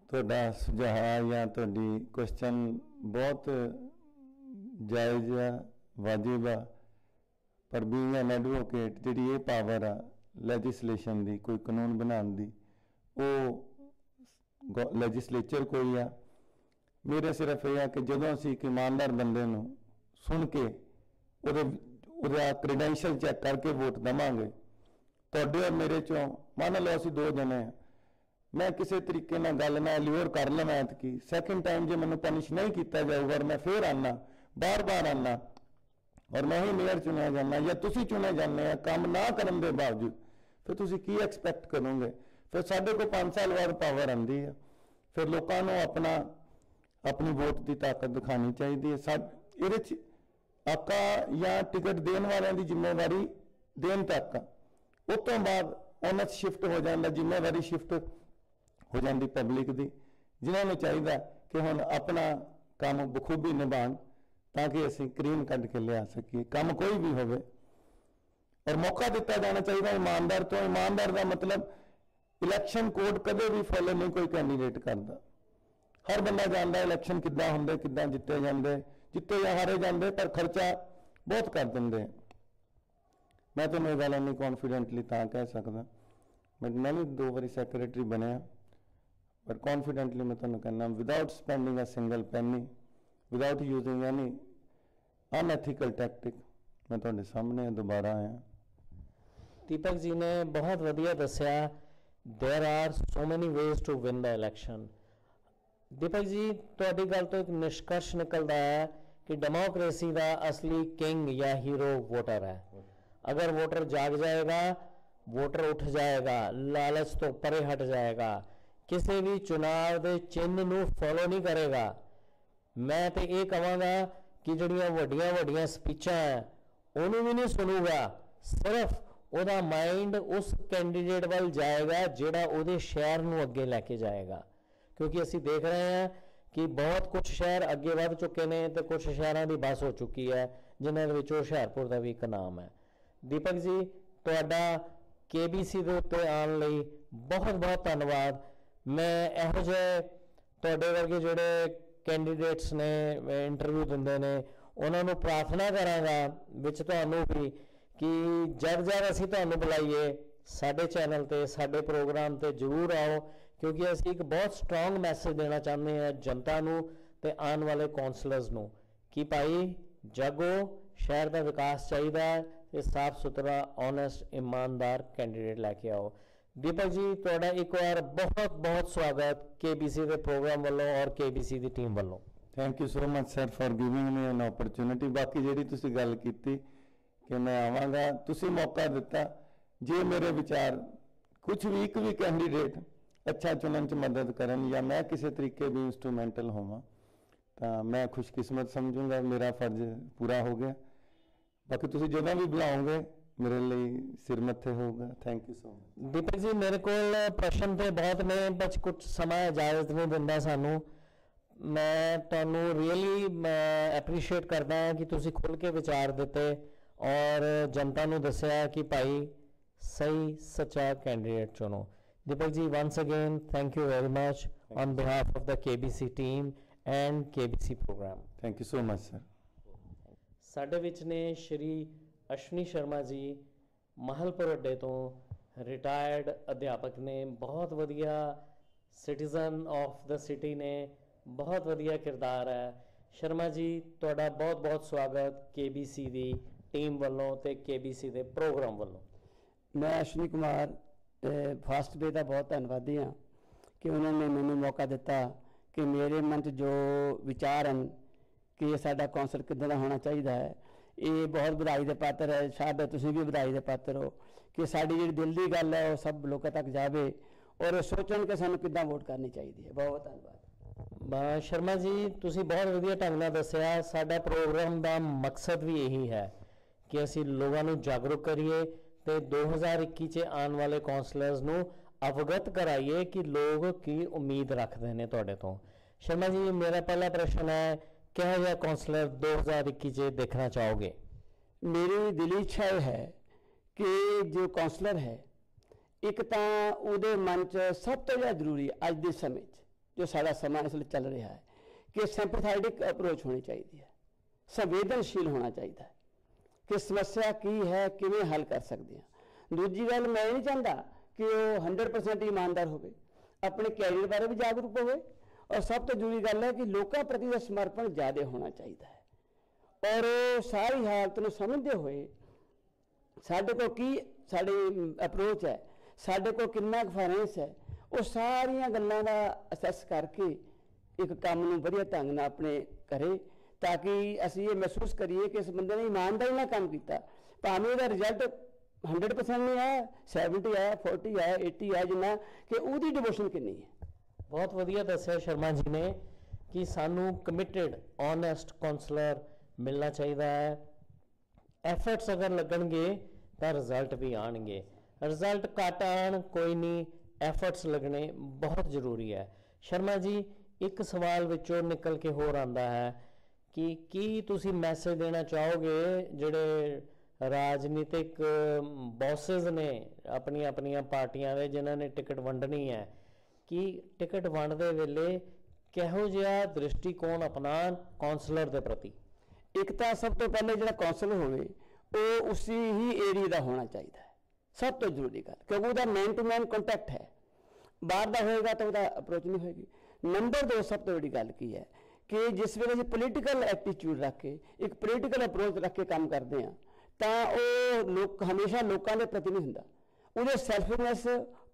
ਤੁਹਾਡਾ ਸੁਝਾਅ ਜਾਂ ਤੁਹਾਡੀ ਕੁਐਸਚਨ ਬਹੁਤ ਜਾਇਜ਼ ਆ, ਵਾਜਿਬ ਆ, ਪਰ ਬੀਇੰਗ ਐਨ ਐਡਵੋਕੇਟ ਜਿਹੜੀ ਇਹ ਪਾਵਰ ਆ ਲੈਜਿਸਲੇਸ਼ਨ ਦੀ, ਕੋਈ ਕਾਨੂੰਨ ਬਣਾਉਣ ਦੀ, ਉਹ ਲੈਜਿਸਲੇਚਰ ਕੋਈ ਆ। ਮੇਰੇ ਸਿਰਫ ਇਹ ਆ ਕਿ ਜਦੋਂ ਅਸੀਂ ਇੱਕ ਇਮਾਨਦਾਰ ਬੰਦੇ ਨੂੰ ਸੁਣ ਕੇ ਉਹਦਾ ਕ੍ਰੈਡੈਂਸ਼ੀਅਲ ਚੈੱਕ ਕਰਕੇ ਵੋਟ ਦੇਵਾਂਗੇ। ਤੁਹਾਡੇ ਔਰ ਮੇਰੇ ਚੋਂ ਮੰਨ ਲਓ ਅਸੀਂ 2 ਜਣੇ ਆ, ਮੈਂ ਕਿਸੇ ਤਰੀਕੇ ਨਾਲ ਗੱਲ ਨਾਲ ਲਿਓਰ ਕਰ ਲਵਾਂ ਐਤਕੀ, ਸੈਕਿੰਡ ਟਾਈਮ ਜੇ ਮੈਨੂੰ ਪਨਿਸ਼ ਨਹੀਂ ਕੀਤਾ ਜਾਊਗਾ ਔਰ ਮੈਂ ਫਿਰ ਆਨਾ, ਬਾਰ-ਬਾਰ ਆਨਾ, ਔਰ ਮੈਂ ਹੀ ਮੇਅਰ ਚੁਣਿਆ ਜਾਂਦਾ ਜਾਂ ਤੁਸੀਂ ਚੁਣੇ ਜਾਂਦੇ ਆ ਕੰਮ ਨਾ ਕਰਨ ਦੇ ਬਾਵਜੂਦ, ਫਿਰ ਤੁਸੀਂ ਕੀ ਐਕਸਪੈਕਟ ਕਰੋਗੇ? ਫਿਰ ਸਾਡੇ ਕੋਲ 5 ਸਾਲ ਬਾਅਦ ਪਾਵਰ ਆਉਂਦੀ ਹੈ, ਫਿਰ ਲੋਕਾਂ ਨੂੰ ਆਪਣੀ ਵੋਟ ਦੀ ਤਾਕਤ ਦਿਖਾਉਣੀ ਚਾਹੀਦੀ ਹੈ। ਇਹਦੇ 'ਚ ਆਕਾ ਜਾਂ ਟਿਕਟ ਦੇਣ ਵਾਲਿਆਂ ਦੀ ਜ਼ਿੰਮੇਵਾਰੀ ਦੇਣ ਤੱਕ, ਉਸ ਤੋਂ ਬਾਅਦ ਉਹਨਾਂ 'ਚ ਸ਼ਿਫਟ ਹੋ ਜਾਂਦਾ, ਜ਼ਿੰਮੇਵਾਰੀ ਸ਼ਿਫਟ ਹੋ ਜਾਂਦੀ ਪਬਲਿਕ ਦੀ, ਜਿਨ੍ਹਾਂ ਨੂੰ ਚਾਹੀਦਾ ਕਿ ਹੁਣ ਆਪਣਾ ਕੰਮ ਬਖੂਬੀ ਨਿਭਾਉਣ ਤਾਂ ਕਿ ਅਸੀਂ ਕਰੀਮ ਕੱਢ ਕੇ ਲਿਆ ਸਕੀਏ, ਕੰਮ ਕੋਈ ਵੀ ਹੋਵੇ। ਔਰ ਮੌਕਾ ਦਿੱਤਾ ਜਾਣਾ ਚਾਹੀਦਾ ਇਮਾਨਦਾਰ ਤੋਂ। ਇਮਾਨਦਾਰ ਦਾ ਮਤਲਬ ਇਲੈਕਸ਼ਨ ਕੋਡ ਕਦੇ ਵੀ ਫੋਲੋ ਨਹੀਂ ਕੋਈ ਕੈਂਡੀਡੇਟ ਕਰਦਾ। ਹਰ ਬੰਦਾ ਜਾਣਦਾ ਇਲੈਕਸ਼ਨ ਕਿੱਦਾਂ ਹੁੰਦੇ, ਕਿੱਦਾਂ ਜਿੱਤੇ ਜਾਂਦੇ, ਜਿੱਤੇ ਜਾਂ ਹਾਰੇ ਜਾਂਦੇ, ਪਰ ਖਰਚਾ ਬਹੁਤ ਕਰ ਦਿੰਦੇ। ਮੈਂ ਤੁਹਾਨੂੰ ਇਹ ਗੱਲ ਇੰਨੀ ਕੌਨਫੀਡੈਂਟਲੀ ਤਾਂ ਕਹਿ ਸਕਦਾ, ਮੈਂ ਵੀ 2 ਵਾਰੀ ਸੈਕਟਰੀ ਬਣਿਆ, ਪਰ ਕੌਨਫੀਡੈਂਟਲੀ ਮੈਂ ਤੁਹਾਨੂੰ ਕਹਿੰਦਾ without spending a single penny, without using any unethical tactic, ਮੈਂ ਤੁਹਾਡੇ ਸਾਹਮਣੇ ਦੁਬਾਰਾ ਆਇਆ। ਦੀਪਕ ਜੀ ਨੇ ਬਹੁਤ ਵਧੀਆ ਦੱਸਿਆ, there are so many ways to win the election. Deepak ji, ਤੁਹਾਡੀ ਗੱਲ ਤੋਂ ਇੱਕ ਨਿਸ਼ਕਰਸ਼ ਨਿਕਲਦਾ ਹੈ कि डेमोक्रेसी का असली किंग या हीरो वोटर है। अगर वोटर जाग जाएगा, वोटर उठ जाएगा, लालच तो परे हट जाएगा, किसी भी चुनाव के चिन्ह नूं फॉलो नहीं करेगा। मैं तो ये कहांगा कि जिहड़ियां वड्डियां वड्डियां स्पीचां है ਉਹਨੂੰ ਵੀ ਨਹੀਂ ਸੁਣੂਗਾ, ਸਿਰਫ ਉਹਦਾ ਮਾइंड ਉਸ ਕੈਂਡੀਡੇਟ ਵੱਲ ਜਾਏਗਾ ਜਿਹੜਾ ਉਹਦੇ ਸ਼ਹਿਰ ਨੂੰ ਅੱਗੇ ਲੈ ਕੇ ਜਾਏਗਾ। ਕਿਉਂਕਿ ਅਸੀਂ ਦੇਖ ਰਹੇ ਹਾਂ ਕਿ ਬਹੁਤ ਕੁਝ ਸ਼ਹਿਰ ਅੱਗੇ ਵੱਧ ਚੁੱਕੇ ਨੇ ਤੇ ਕੁਝ ਸ਼ਹਿਰਾਂ ਦੀ ਬੱਸ ਹੋ ਚੁੱਕੀ ਹੈ, ਜਿਨ੍ਹਾਂ ਦੇ ਵਿੱਚੋਂ ਹੁਸ਼ਿਆਰਪੁਰ ਦਾ ਵੀ ਇੱਕ ਨਾਮ ਹੈ। ਦੀਪਕ ਜੀ, ਤੁਹਾਡਾ KBC ਦੇ ਉੱਤੇ ਆਉਣ ਲਈ ਬਹੁਤ ਬਹੁਤ ਧੰਨਵਾਦ। ਮੈਂ ਇਹੋ ਜਿਹੇ ਤੁਹਾਡੇ ਵਰਗੇ ਜਿਹੜੇ ਕੈਂਡੀਡੇਟਸ ਨੇ ਇੰਟਰਵਿਊ ਦਿੰਦੇ ਨੇ ਉਹਨਾਂ ਨੂੰ ਪ੍ਰਾਰਥਨਾ ਕਰਾਂਗਾ ਵਿੱਚ ਤੁਹਾਨੂੰ ਵੀ ਕਿ ਜਦ ਅਸੀਂ ਤੁਹਾਨੂੰ ਬੁਲਾਈਏ ਸਾਡੇ ਚੈਨਲ ਤੇ, ਸਾਡੇ ਪ੍ਰੋਗਰਾਮ ਤੇ ਜ਼ਰੂਰ ਆਓ, ਕਿਉਂਕਿ ਅਸੀਂ ਇੱਕ ਬਹੁਤ ਸਟਰੋਂਗ ਮੈਸੇਜ ਦੇਣਾ ਚਾਹੁੰਦੇ ਹਾਂ ਜਨਤਾ ਨੂੰ ਤੇ ਆਉਣ ਵਾਲੇ ਕੌਂਸਲਰਸ ਨੂੰ ਕਿ ਭਾਈ ਜਾਗੋ, ਸ਼ਹਿਰ ਦਾ ਵਿਕਾਸ ਚਾਹੀਦਾ ਤੇ ਸਾਫ ਸੁਥਰਾ, ਓਨੈਸਟ, ਇਮਾਨਦਾਰ ਕੈਂਡੀਡੇਟ ਲੈ ਕੇ ਆਓ। ਦੀਪਕ ਜੀ, ਤੁਹਾਡਾ ਇੱਕ ਵਾਰ ਬਹੁਤ ਬਹੁਤ ਸਵਾਗਤ KBC ਦੇ ਪ੍ਰੋਗਰਾਮ ਵੱਲੋਂ ਔਰ KBC ਦੀ ਟੀਮ ਵੱਲੋਂ। Thank you so much sir for giving me N opportunity. ਬਾਕੀ ਜਿਹੜੀ ਤੁਸੀਂ ਗੱਲ ਕੀਤੀ ਕਿ ਮੈਂ ਆਵਾਂਗਾ, ਤੁਸੀਂ ਮੌਕਾ ਦਿੱਤਾ, ਜੇ ਮੇਰੇ ਵਿਚਾਰ ਕੁਝ ਵੀ ਇੱਕ ਵੀ ਕੈਂਡੀਡੇਟ ਅੱਛਾ ਚੁਣਨ 'ਚ ਮਦਦ ਕਰਨ ਜਾਂ ਮੈਂ ਕਿਸੇ ਤਰੀਕੇ ਵੀ ਇੰਸਟਰੂਮੈਂਟਲ ਹੋਵਾਂ ਤਾਂ ਮੈਂ ਖੁਸ਼ਕਿਸਮਤ ਸਮਝੂੰਗਾ, ਮੇਰਾ ਫਰਜ਼ ਪੂਰਾ ਹੋ ਗਿਆ। ਬਾਕੀ ਤੁਸੀਂ ਜਦੋਂ ਵੀ ਬੁਲਾਓਗੇ ਮੇਰੇ ਲਈ ਸਿਰ ਮੱਥੇ ਹੋਊਗਾ। Thank you so much. Deepak ji, ਮੇਰੇ ਕੋਲ ਪ੍ਰਸ਼ਨ ਤੇ ਬਹੁਤ ਨੇ, ਬਸ ਕੁਝ ਸਮਾਂ ਇਜਾਜ਼ਤ ਨਹੀਂ ਦਿੰਦਾ ਸਾਨੂੰ। ਮੈਂ ਤੁਹਾਨੂੰ ਰੀਅਲੀ ਐਪਰੀਸ਼ੀਏਟ ਕਰਦਾ ਹਾਂ ਕਿ ਤੁਸੀਂ ਖੁੱਲ੍ਹ ਕੇ ਵਿਚਾਰ ਦਿੱਤੇ ਔਰ ਜਨਤਾ ਨੂੰ ਦੱਸਿਆ ਕਿ ਭਾਈ ਸਹੀ ਸੱਚਾ ਕੈਂਡੀਡੇਟ ਚੁਣੋ। ਦੀਪਕ ਜੀ, once again thank you very much on behalf of the KBC team and KBC program। Thank you so much sir. ਸਾਡੇ ਵਿੱਚ ਨੇ ਸ਼੍ਰੀ ਅਸ਼ਵਨੀ ਸ਼ਰਮਾ ਜੀ, ਮਹਲਪੁਰ ਅੱਡੇ ਤੋਂ ਰਿਟਾਇਰਡ ਅਧਿਆਪਕ ਨੇ, ਬਹੁਤ ਵਧੀਆ ਸਿਟੀਜ਼ਨ ਆਫ ਦ ਸਿਟੀ ਨੇ, ਬਹੁਤ ਵਧੀਆ ਕਿਰਦਾਰ ਹੈ। ਸ਼ਰਮਾ ਜੀ, ਤੁਹਾਡਾ ਬਹੁਤ ਬਹੁਤ ਸਵਾਗਤ KBC ਦੀ ਟੀਮ ਵੱਲੋਂ ਤੇ KBC ਦੇ ਪ੍ਰੋਗਰਾਮ ਵੱਲੋਂ। ਮੈਂ ਅਸ਼ਵਨੀ ਕੁਮਾਰ ਫਾਸਟ ਵੇ ਦਾ ਬਹੁਤ ਧੰਨਵਾਦੀ ਹਾਂ ਕਿ ਉਹਨਾਂ ਨੇ ਮੈਨੂੰ ਮੌਕਾ ਦਿੱਤਾ ਕਿ ਮੇਰੇ ਮਨ 'ਚ ਜੋ ਵਿਚਾਰ ਹਨ ਕਿ ਇਹ ਸਾਡਾ ਕੌਂਸਲ ਕਿੱਦਾਂ ਦਾ ਹੋਣਾ ਚਾਹੀਦਾ ਹੈ, ਇਹ ਬਹੁਤ ਵਧਾਈ ਦੇ ਪਾਤਰ ਹੈ। ਸ਼ਾਇਦ ਤੁਸੀਂ ਵੀ ਵਧਾਈ ਦੇ ਪਾਤਰ ਹੋ ਕਿ ਸਾਡੀ ਜਿਹੜੀ ਦਿਲ ਦੀ ਗੱਲ ਹੈ ਉਹ ਸਭ ਲੋਕਾਂ ਤੱਕ ਜਾਵੇ ਔਰ ਸੋਚਣ ਕਿ ਸਾਨੂੰ ਕਿੱਦਾਂ ਵੋਟ ਕਰਨੀ ਚਾਹੀਦੀ ਹੈ। ਬਹੁਤ ਧੰਨਵਾਦ। ਸ਼ਰਮਾ ਜੀ, ਤੁਸੀਂ ਬਹੁਤ ਵਧੀਆ ਢੰਗ ਨਾਲ ਦੱਸਿਆ। ਸਾਡਾ ਪ੍ਰੋਗਰਾਮ ਦਾ ਮਕਸਦ ਵੀ ਇਹੀ ਹੈ ਕਿ ਅਸੀਂ ਲੋਕਾਂ ਨੂੰ ਜਾਗਰੂਕ ਕਰੀਏ ਤੇ 2021 'ਚ ਆਉਣ ਵਾਲੇ ਕੌਂਸਲਰਸ ਨੂੰ ਅਵਗਤ ਕਰਾਈਏ ਕਿ ਲੋਕ ਕੀ ਉਮੀਦ ਰੱਖਦੇ ਨੇ ਤੁਹਾਡੇ ਤੋਂ। ਸ਼ਰਮਾ ਜੀ, ਮੇਰਾ ਪਹਿਲਾ ਪ੍ਰਸ਼ਨ ਹੈ, ਕਿਹੋ ਜਿਹਾ ਕੌਂਸਲਰ 2021 'ਚ ਦੇਖਣਾ ਚਾਹੋਗੇ? ਮੇਰੀ ਦਿਲੀ ਇੱਛਾ ਇਹ ਹੈ ਕਿ ਜੋ ਕੌਂਸਲਰ ਹੈ, ਇੱਕ ਤਾਂ ਉਹਦੇ ਮਨ 'ਚ ਸਭ ਤੋਂ ਜ਼ਿਆਦਾ ਜ਼ਰੂਰੀ ਅੱਜ ਦੇ ਸਮੇਂ 'ਚ ਜੋ ਸਾਡਾ ਸਮਾਂ ਇਸ ਵੇਲੇ ਚੱਲ ਰਿਹਾ ਹੈ ਕਿ ਸਿੰਪੈਥੈਟਿਕ ਅਪਰੋਚ ਹੋਣੀ ਚਾਹੀਦੀ ਹੈ, ਸੰਵੇਦਨਸ਼ੀਲ ਹੋਣਾ ਚਾਹੀਦਾ ਹੈ ਕਿ ਸਮੱਸਿਆ ਕੀ ਹੈ, ਕਿਵੇਂ ਹੱਲ ਕਰ ਸਕਦੇ ਹਾਂ। ਦੂਜੀ ਗੱਲ, ਮੈਂ ਨਹੀਂ ਚਾਹੁੰਦਾ ਕਿ ਉਹ 100% ਇਮਾਨਦਾਰ ਹੋਵੇ, ਆਪਣੇ ਕੈਰੀਅਰ ਬਾਰੇ ਵੀ ਜਾਗਰੂਕ ਹੋਵੇ ਔਰ ਸਭ ਤੋਂ ਜ਼ਰੂਰੀ ਗੱਲ ਹੈ ਕਿ ਲੋਕਾਂ ਪ੍ਰਤੀ ਦਾ ਸਮਰਪਣ ਜ਼ਿਆਦਾ ਹੋਣਾ ਚਾਹੀਦਾ ਹੈ ਔਰ ਉਹ ਸਾਰੀ ਹਾਲਤ ਨੂੰ ਸਮਝਦੇ ਹੋਏ ਸਾਡੇ ਕੋਲ ਕੀ ਸਾਡੀ ਅਪਰੋਚ ਹੈ, ਸਾਡੇ ਕੋਲ ਕਿੰਨਾ ਕੁ ਫਾਈਨੈਂਸ ਹੈ, ਉਹ ਸਾਰੀਆਂ ਗੱਲਾਂ ਦਾ ਅਸੈਸ ਕਰਕੇ ਇੱਕ ਕੰਮ ਨੂੰ ਵਧੀਆ ਢੰਗ ਨਾਲ ਆਪਣੇ ਕਰੇ ਤਾਂ ਕਿ ਅਸੀਂ ਇਹ ਮਹਿਸੂਸ ਕਰੀਏ ਕਿ ਇਸ ਬੰਦੇ ਨੇ ਇਮਾਨਦਾਰੀ ਨਾਲ ਕੰਮ ਕੀਤਾ, ਭਾਵੇਂ ਉਹਦਾ ਰਿਜ਼ਲਟ 100% ਨਹੀਂ ਆਇਆ, 70 ਆਇਆ, 40 ਆਇਆ, 80 ਆਇਆ, ਜਿੰਨਾ ਕਿ ਉਹਦੀ ਡਿਵੋਸ਼ਨ ਕਿੰਨੀ ਹੈ। ਬਹੁਤ ਵਧੀਆ ਦੱਸਿਆ ਸ਼ਰਮਾ ਜੀ ਨੇ ਕਿ ਸਾਨੂੰ ਕਮਿਟਡ, ਓਨੈਸਟ ਕੌਂਸਲਰ ਮਿਲਣਾ ਚਾਹੀਦਾ ਹੈ। ਐਫਰਟਸ ਅਗਰ ਲੱਗਣਗੇ ਤਾਂ ਰਿਜ਼ਲਟ ਵੀ ਆਉਣਗੇ। ਰਿਜ਼ਲਟ ਘੱਟ ਆਉਣ ਕੋਈ ਨਹੀਂ, ਐਫਰਟਸ ਲੱਗਣੇ ਬਹੁਤ ਜ਼ਰੂਰੀ ਹੈ। ਸ਼ਰਮਾ ਜੀ, ਇੱਕ ਸਵਾਲ ਵਿੱਚੋਂ ਨਿਕਲ ਕੇ ਹੋਰ ਆਉਂਦਾ ਹੈ ਕਿ ਕੀ ਤੁਸੀਂ ਮੈਸੇਜ ਦੇਣਾ ਚਾਹੋਗੇ ਜਿਹੜੇ ਰਾਜਨੀਤਿਕ ਬੌਸਸ ਨੇ ਆਪਣੀਆਂ ਆਪਣੀਆਂ ਪਾਰਟੀਆਂ ਦੇ, ਜਿਨ੍ਹਾਂ ਨੇ ਟਿਕਟ ਵੰਡਣੀ ਹੈ, ਕਿ ਟਿਕਟ ਵੰਡਦੇ ਵੇਲੇ ਕਿਹੋ ਜਿਹਾ ਦ੍ਰਿਸ਼ਟੀਕੋਣ ਅਪਣਾਉਣ ਕੌਂਸਲਰ ਦੇ ਪ੍ਰਤੀ? ਇੱਕ ਤਾਂ ਸਭ ਤੋਂ ਪਹਿਲੇ ਜਿਹੜਾ ਕੌਂਸਲਰ ਹੋਵੇ ਉਹ ਉਸੇ ਹੀ ਏਰੀਆ ਦਾ ਹੋਣਾ ਚਾਹੀਦਾ ਹੈ, ਸਭ ਤੋਂ ਜ਼ਰੂਰੀ ਗੱਲ, ਕਿਉਂਕਿ ਉਹਦਾ ਮੈਨ ਟੂ ਮੈਨ ਕੰਟੈਕਟ ਹੈ। ਬਾਹਰ ਦਾ ਹੋਏਗਾ ਤਾਂ ਉਹਦਾ ਅਪਰੋਚ ਨਹੀਂ ਹੋਏਗੀ। ਨੰਬਰ 2, ਸਭ ਤੋਂ ਵੱਡੀ ਗੱਲ ਕੀ ਹੈ ਕਿ ਜਿਸ ਵੇਲੇ ਅਸੀਂ ਪੋਲੀਟੀਕਲ ਐਟੀਟਿਊਡ ਰੱਖ ਕੇ, ਇੱਕ ਪੋਲੀਟੀਕਲ ਅਪਰੋਚ ਰੱਖ ਕੇ ਕੰਮ ਕਰਦੇ ਹਾਂ ਤਾਂ ਉਹ ਲੋਕ ਹਮੇਸ਼ਾ ਲੋਕਾਂ ਦੇ ਪ੍ਰਤੀ ਨਹੀਂ ਹੁੰਦਾ, ਉਹਦੇ ਸੈਲਫਿਸ਼ਨੈਸ,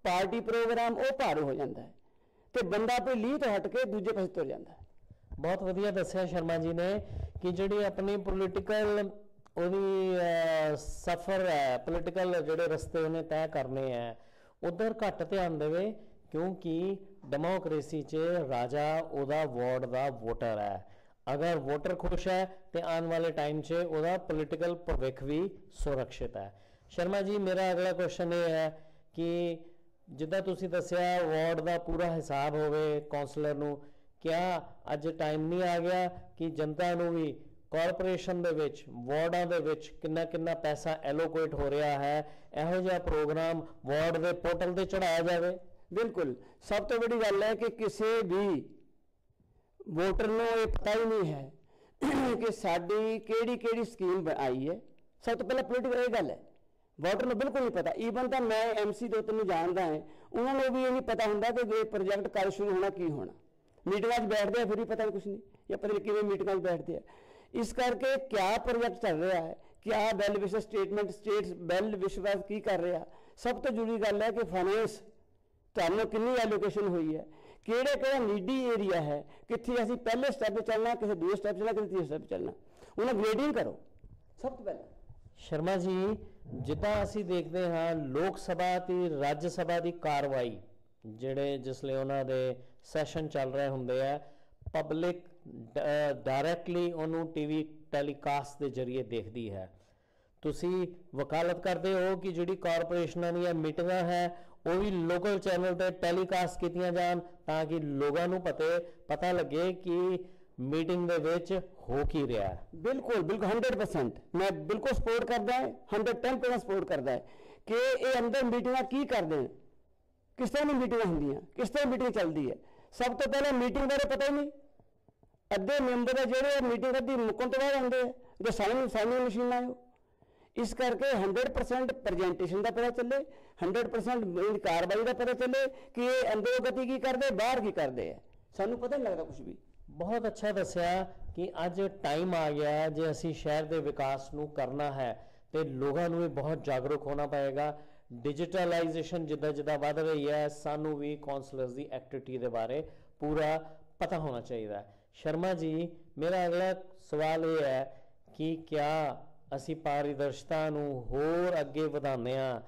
ਪਾਰਟੀ ਪ੍ਰੋਗਰਾਮ ਉਹ ਭਾਰੂ ਹੋ ਜਾਂਦਾ ਹੈ ਤੇ ਬੰਦਾ ਆਪਣੀ ਲੀਹ ਤੋਂ ਹਟ ਕੇ ਦੂਜੇ ਪਾਸੇ ਤੁਰ ਜਾਂਦਾ ਹੈ। ਬਹੁਤ ਵਧੀਆ ਦੱਸਿਆ ਸ਼ਰਮਾ ਜੀ ਨੇ ਕਿ ਜਿਹੜੀ ਆਪਣੀ ਪੋਲੀਟੀਕਲ ਉਹਦੀ ਸਫਰ ਹੈ, ਪੋਲੀਟੀਕਲ ਜਿਹੜੇ ਰਸਤੇ ਉਹਨੇ ਤੈਅ ਕਰਨੇ ਹੈ, ਉਧਰ ਘੱਟ ਧਿਆਨ ਦੇਵੇ, ਕਿਉਂਕਿ ਡੈਮੋਕ੍ਰੇਸੀ 'ਚ ਰਾਜਾ ਉਹਦਾ ਵਾਰਡ ਦਾ ਵੋਟਰ ਹੈ। ਅਗਰ ਵੋਟਰ ਖੁਸ਼ ਹੈ ਤੇ ਆਉਣ ਵਾਲੇ ਟਾਈਮ 'ਚ ਉਹਦਾ ਪੋਲੀਟੀਕਲ ਭਵਿੱਖ ਵੀ ਸੁਰੱਖਿਅਤ ਹੈ। ਸ਼ਰਮਾ ਜੀ, ਮੇਰਾ ਅਗਲਾ ਕੁਐਸਚਨ ਇਹ ਹੈ ਕਿ ਜਿੱਦਾਂ ਤੁਸੀਂ ਦੱਸਿਆ ਵਾਰਡ ਦਾ ਪੂਰਾ ਹਿਸਾਬ ਹੋਵੇ ਕੌਂਸਲਰ ਨੂੰ, ਕਿਆ ਅੱਜ ਟਾਈਮ ਨਹੀਂ ਆ ਗਿਆ ਕਿ ਜਨਤਾ ਨੂੰ ਵੀ ਕਾਰਪੋਰੇਸ਼ਨ ਦੇ ਵਿੱਚ ਵਾਰਡਾਂ ਦੇ ਵਿੱਚ ਕਿੰਨਾ ਕਿੰਨਾ ਪੈਸਾ ਐਲੋਕੇਟ ਹੋ ਰਿਹਾ ਹੈ, ਇਹੋ ਜਿਹਾ ਪ੍ਰੋਗਰਾਮ ਵਾਰਡ ਦੇ ਪੋਰਟਲ ਤੇ ਚੜਾਇਆ ਜਾਵੇ? ਬਿਲਕੁਲ, ਸਭ ਤੋਂ ਵੱਡੀ ਗੱਲ ਹੈ ਕਿ ਕਿਸੇ ਵੀ ਵੋਟਰ ਨੂੰ ਇਹ ਪਤਾ ਹੀ ਨਹੀਂ ਹੈ ਕਿ ਸਾਡੀ ਕਿਹੜੀ ਕਿਹੜੀ ਸਕੀਮ ਆਈ ਹੈ। ਸਭ ਤੋਂ ਪਹਿਲਾਂ ਪੋਲੀਟੀਕਲ ਇਹ ਗੱਲ ਹੈ, ਵੋਟਰ ਨੂੰ ਬਿਲਕੁਲ ਨਹੀਂ ਪਤਾ। ਈਵਨ ਤਾਂ ਮੈਂ MC ਦੋ ਤਿੰਨ ਜਾਣਦਾ ਹੈ, ਉਹਨਾਂ ਨੂੰ ਵੀ ਇਹ ਨਹੀਂ ਪਤਾ ਹੁੰਦਾ ਕਿ ਇਹ ਪ੍ਰੋਜੈਕਟ ਕਦ ਸ਼ੁਰੂ ਹੋਣਾ, ਕੀ ਹੋਣਾ। ਮੀਟਿੰਗਾਂ 'ਚ ਬੈਠਦੇ ਆ ਫਿਰ ਵੀ ਪਤਾ ਕੁਛ ਨਹੀਂ, ਜਾਂ ਪਤਾ ਨਹੀਂ ਕਿਵੇਂ ਮੀਟਿੰਗਾਂ 'ਚ ਬੈਠਦੇ ਆ। ਇਸ ਕਰਕੇ ਕਿਆ ਪ੍ਰੋਜੈਕਟ ਚੱਲ ਰਿਹਾ ਹੈ, ਕਿਆ ਵੈਲ ਵਿਸ਼ਰ ਸਟੇਟਮੈਂਟ ਸਟੇਟਸ ਵੈਲ ਵਿਸ਼ਵਾਸ ਕੀ ਕਰ ਰਿਹਾ। ਸਭ ਤੋਂ ਜ਼ਰੂਰੀ ਗੱਲ ਹੈ ਕਿ ਫਾਈਨੈਂਸ ਤੁਹਾਨੂੰ ਕਿੰਨੀ ਐਲੋਕੇਸ਼ਨ ਹੋਈ ਹੈ, ਕਿਹੜੇ ਕਿਹੜਾ ਨੀਡੀ ਏਰੀਆ ਹੈ, ਕਿੱਥੇ ਅਸੀਂ ਪਹਿਲੇ ਸਟੈਪ 'ਤੇ ਚੱਲਣਾ, ਕਿਸੇ ਦੂਜੇ ਸਟੈਪ 'ਚ ਚੱਲਣਾ, ਕਿਸੇ ਤੀਜੇ ਸਟੈਪ 'ਚ ਚੱਲਣਾ, ਉਹਨਾਂ ਗ੍ਰੇਡਿੰਗ ਕਰੋ ਸਭ ਤੋਂ ਪਹਿਲਾਂ। ਸ਼ਰਮਾ ਜੀ, ਜਿੱਦਾਂ ਅਸੀਂ ਦੇਖਦੇ ਹਾਂ ਲੋਕ ਸਭਾ ਤੇ ਰਾਜ ਸਭਾ ਦੀ ਕਾਰਵਾਈ ਜਿਹੜੇ ਜਿਸਲੇ ਉਹਨਾਂ ਦੇ ਸੈਸ਼ਨ ਚੱਲ ਰਹੇ ਹੁੰਦੇ ਆ, ਪਬਲਿਕ ਡਾਇਰੈਕਟਲੀ ਉਹਨੂੰ TV ਟੈਲੀਕਾਸਟ ਦੇ ਜ਼ਰੀਏ ਦੇਖਦੀ ਹੈ। ਤੁਸੀਂ ਵਕਾਲਤ ਕਰਦੇ ਹੋ ਕਿ ਜਿਹੜੀ ਕਾਰਪੋਰੇਸ਼ਨਾਂ ਦੀਆਂ ਮੀਟਿੰਗਾਂ ਹੈ ਉਹ ਵੀ ਲੋਕਲ ਚੈਨਲ ਤੇ ਟੈਲੀਕਾਸਟ ਕੀਤੀਆਂ ਜਾਣ ਤਾਂ ਕਿ ਲੋਕਾਂ ਨੂੰ ਪਤਾ ਲੱਗੇ ਕਿ ਮੀਟਿੰਗ ਦੇ ਵਿੱਚ ਹੋ ਕੀ ਰਿਹਾ ਹੈ। ਬਿਲਕੁਲ ਬਿਲਕੁਲ 100% ਮੈਂ ਬਿਲਕੁਲ ਸਪੋਰਟ ਕਰਦਾ ਹੈ, 110% ਸਪੋਰਟ ਕਰਦਾ ਹੈ ਕਿ ਇਹ ਅੰਦਰ ਮੀਟਿੰਗਾਂ ਕੀ ਕਰਦੇ ਨੇ, ਕਿਸ ਤਰ੍ਹਾਂ ਦੀ ਮੀਟਿੰਗਾਂ ਹੁੰਦੀਆਂ, ਕਿਸ ਤਰ੍ਹਾਂ ਮੀਟਿੰਗ ਚੱਲਦੀ ਹੈ। ਸਭ ਤੋਂ ਪਹਿਲਾਂ ਮੀਟਿੰਗ ਬਾਰੇ ਪਤਾ ਹੀ ਨਹੀਂ, ਅੱਧੇ ਮੈਂਬਰ ਹੈ ਜਿਹੜੇ ਮੀਟਿੰਗ ਅੱਧੀ ਮੁੱਕਣ ਤੋਂ ਬਾਅਦ ਆਉਂਦੇ ਆ, ਜੋ ਸਾਈਨ ਮਸ਼ੀਨ ਆਇਓ। ਇਸ ਕਰਕੇ 100% ਪ੍ਰੈਜੈਂਟੇਸ਼ਨ ਦਾ ਪਤਾ ਚੱਲੇ, 100% ਕਾਰਵਾਈ ਦਾ ਪਤਾ ਚੱਲੇ ਕਿ ਇਹ ਅੰਦਰੋਂ ਗਤੀ ਕੀ ਕਰਦੇ, ਬਾਹਰ ਕੀ ਕਰਦੇ ਆ, ਸਾਨੂੰ ਪਤਾ ਨਹੀਂ ਲੱਗਦਾ ਕੁਝ ਵੀ। ਬਹੁਤ ਅੱਛਾ ਦੱਸਿਆ ਕਿ ਅੱਜ ਟਾਈਮ ਆ ਗਿਆ ਜੇ ਅਸੀਂ ਸ਼ਹਿਰ ਦੇ ਵਿਕਾਸ ਨੂੰ ਕਰਨਾ ਹੈ ਤੇ ਲੋਕਾਂ ਨੂੰ ਵੀ ਬਹੁਤ ਜਾਗਰੂਕ ਹੋਣਾ ਪਏਗਾ। ਡਿਜੀਟਲਾਈਜੇਸ਼ਨ ਜਿੱਦਾਂ ਜਿੱਦਾਂ ਵੱਧ ਰਹੀ ਹੈ, ਸਾਨੂੰ ਵੀ ਕਾਉਂਸਲਰਸ ਦੀ ਐਕਟੀਵਿਟੀ ਦੇ ਬਾਰੇ ਪੂਰਾ ਪਤਾ ਹੋਣਾ ਚਾਹੀਦਾ ਹੈ। ਸ਼ਰਮਾ ਜੀ, ਮੇਰਾ ਅਗਲਾ ਸਵਾਲ ਇਹ ਹੈ ਕਿ ਕਿਆ ਅਸੀਂ ਪਾਰਦਰਸ਼ਤਾ ਨੂੰ ਹੋਰ ਅੱਗੇ ਵਧਾਉਂਦੇ ਹਾਂ,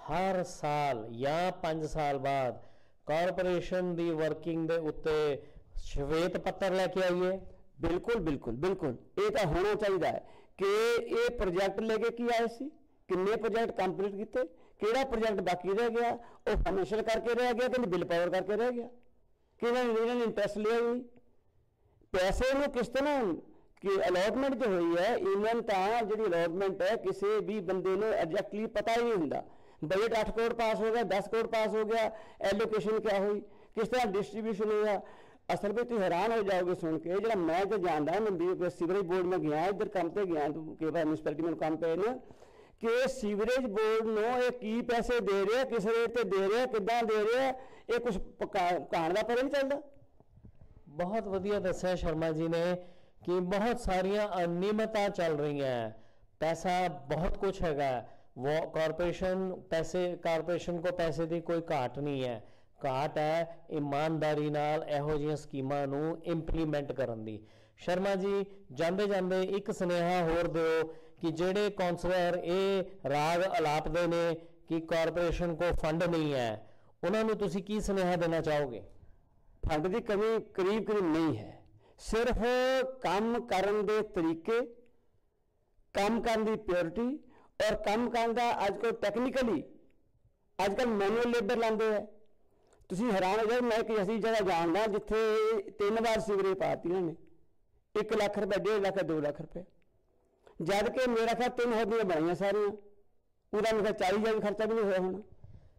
ਹਰ ਸਾਲ ਜਾਂ 5 ਸਾਲ ਬਾਅਦ ਕਾਰਪੋਰੇਸ਼ਨ ਦੀ ਵਰਕਿੰਗ ਦੇ ਉੱਤੇ ਸ਼ਵੇਤ ਪੱਤਰ ਲੈ ਕੇ ਆਈਏ? ਬਿਲਕੁਲ ਬਿਲकुल ਬਿਲकुल, ਇਹ ਤਾਂ ਹੋਣਾ ਚਾਹੀਦਾ ਹੈ ਕਿ ਇਹ ਪ੍ਰੋਜੈਕਟ ਲੈ ਕੇ ਕੀ ਆਏ ਸੀ, ਕਿੰਨੇ ਪ੍ਰੋਜੈਕਟ ਕੰਪਲੀਟ ਕੀਤੇ, ਕਿਹੜਾ ਪ੍ਰੋਜੈਕਟ ਬਾਕੀ ਰਹਿ ਗਿਆ, ਉਹ ਫਾਈਨੈਂਸ਼ੀਅਲ ਕਰਕੇ ਰਹਿ ਗਿਆ ਕਿ ਬਿਲ ਪਾਵਰ ਕਰਕੇ ਰਹਿ ਗਿਆ, ਕਿਹਨਾਂ ਨੇ ਇੰਟਰਸਟ ਲਿਆ ਹੀ ਨਹੀਂ, ਪੈਸੇ ਨੂੰ ਕਿਸ ਤਰ੍ਹਾਂ ਕਿ ਅਲੋਟਮੈਂਟ ਜੋ ਹੋਈ ਹੈ। ਇਵਨ ਤਾਂ ਜਿਹੜੀ ਅਲੋਟਮੈਂਟ ਹੈ ਕਿਸੇ ਵੀ ਬੰਦੇ ਨੂੰ ਐਗਜ਼ੈਕਟਲੀ ਪਤਾ ਹੀ ਨਹੀਂ ਹੁੰਦਾ। ਬਜਟ 8 ਕਰੋੜ ਪਾਸ ਹੋ ਗਿਆ, 10 ਕਰੋੜ ਪਾਸ ਹੋ ਗਿਆ, ਐਲੋਕੇਸ਼ਨ ਕਿਆ ਹੋਈ, ਕਿਸ ਤਰ੍ਹਾਂ ਡਿਸਟ੍ਰੀਬਿਊਸ਼ਨ ਹੋਇਆ। ਅਸਲ ਵਿੱਚ ਤੁਸੀਂ ਹੈਰਾਨ ਹੋ ਜਾਓਗੇ ਸੁਣ ਕੇ, ਜਿਹੜਾ ਮੈਂ ਤਾਂ ਜਾਣਦਾ ਮੈਂ ਸੀਵਰੇਜ ਬੋਰਡ में गया, ਇੱਧਰ ਕੰਮ ਤੇ ਗਿਆ ਕਿ ਮਿਊਨਿਸਪੈਲਿਟੀ ਮੈਨੂੰ ਕੰਮ ਪਏ ਨੇ ਕਿ ਸੀਵਰੇਜ ਬੋਰਡ ਨੂੰ ਇਹ ਕੀ ਪੈਸੇ ਦੇ ਰਿਹਾ, ਕਿਸ ਰੇਟ ਤੇ ਦੇ ਰਿਹਾ, ਕਿੱਦਾਂ ਦੇ ਰਿਹਾ, ਇਹ ਕੁਝ ਕਹਾਣ ਦਾ ਪਤਾ ਨਹੀਂ ਚੱਲਦਾ। ਬਹੁਤ ਵਧੀਆ ਦੱਸਿਆ ਸ਼ਰਮਾ ਜੀ ਨੇ ਕਿ ਬਹੁਤ ਸਾਰੀਆਂ ਅਨਿਯਮਤਾਂ ਚੱਲ ਰਹੀਆਂ, ਪੈਸਾ ਬਹੁਤ ਕੁਝ ਹੈਗਾ, वो ਕਾਰਪੋਰੇਸ਼ਨ ਕੋ ਪੈਸੇ ਦੀ ਕੋਈ ਘਾਟ ਨਹੀਂ ਹੈ, ਘਾਟ ਹੈ ਇਮਾਨਦਾਰੀ ਨਾਲ ਇਹੋ ਜਿਹੀਆਂ ਸਕੀਮਾਂ ਨੂੰ ਇੰਪਲੀਮੈਂਟ ਕਰਨ ਦੀ। ਸ਼ਰਮਾ ਜੀ, ਜਾਂਦੇ ਜਾਂਦੇ ਇੱਕ ਸੁਨੇਹਾ ਹੋਰ ਦਿਓ ਕਿ ਜਿਹੜੇ ਕਾਉਂਸਲਰ ਇਹ ਰਾਗ ਅਲਾਪਦੇ ਨੇ ਕਿ ਕਾਰਪੋਰੇਸ਼ਨ ਕੋ ਫੰਡ ਨਹੀਂ ਹੈ, ਉਹਨਾਂ ਨੂੰ ਤੁਸੀਂ ਕੀ ਸੁਨੇਹਾ ਦੇਣਾ ਚਾਹੋਗੇ? ਫੰਡ ਦੀ ਕਮੀ ਕਰੀਬ ਨਹੀਂ ਹੈ, ਸਿਰਫ ਕੰਮ ਕਰਨ ਦੇ ਤਰੀਕੇ, ਕੰਮ ਕਰਨ ਦੀ ਪਿਓਰਿਟੀ ਔਰ ਕੰਮ ਕਰਨ ਦਾ ਅੱਜ ਕੱਲ੍ਹ ਟੈਕਨੀਕਲੀ ਅੱਜ ਕੱਲ੍ਹ ਮੈਨੂਅਲ ਲੇਬਰ ਲਾਉਂਦੇ ਹੈ। ਤੁਸੀਂ ਹੈਰਾਨ ਹੋ ਜਾਓ, ਮੈਂ ਇੱਕ ਐਸੀ ਜਗ੍ਹਾ ਜਾਣਦਾ ਜਿੱਥੇ 3 ਵਾਰ ਸੀਵਰੇਜ ਪਾਤੀ ਉਹਨਾਂ ਨੇ, 1 ਲੱਖ ਰੁਪਏ, 1.5 ਲੱਖ, 2 ਲੱਖ ਰੁਪਏ, ਜਦ ਕਿ ਮੇਰਾ ਖਿਆਲ 3 ਹੋਦੀਆਂ ਬਣਾਈਆਂ ਸਾਰੀਆਂ, ਉਹਦਾ ਮੇਰਾ 40,000 ਖਰਚਾ ਵੀ ਨਹੀਂ ਹੋਇਆ ਹੋਣਾ।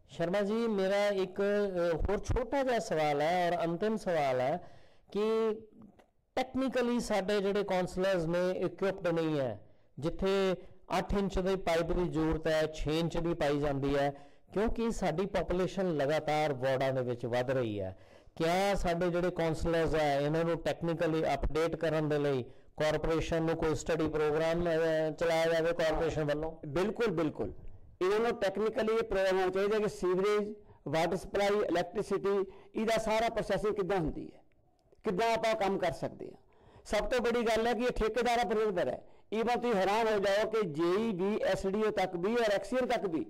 शर्मा जी, मेरा एक और छोटा जिहा सवाल है और अंतिम सवाल है कि टैक्नीकली साडे जिहड़े काउंसलर्स ने इक्विप्ड नहीं है, जिथे 8 इंच की पाइप की जरूरत है 6 इंच की पाई जाती है, क्योंकि साडी पॉपूलेशन लगातार वार्डां दे विच वध रही है। क्या साडे जिहड़े काउंसलर्स है इन्हां नूं टैक्नीकली अपडेट करन दे लई कॉरपोरेशन नूं कोई स्टडी प्रोग्राम चलाया जाए कॉरपोरेशन वालों? बिल्कुल बिल्कुल, इन्होंने टैक्नीकली ये प्रोग्राम होना चाहिए कि सीवरेज, वाटर सप्लाई, इलैक्ट्रिसिटी, इसका सारा प्रोसैसिंग किद्दां हुंदी है, किद्दां आपां काम कर सकते हैं। सब तो बड़ी गल है कि ये ठेकेदारां पर निर्भर है। इवन तुसीं हैरान हो जाओ कि जेई भी, SDO तक भी और एक्सीएन तक भी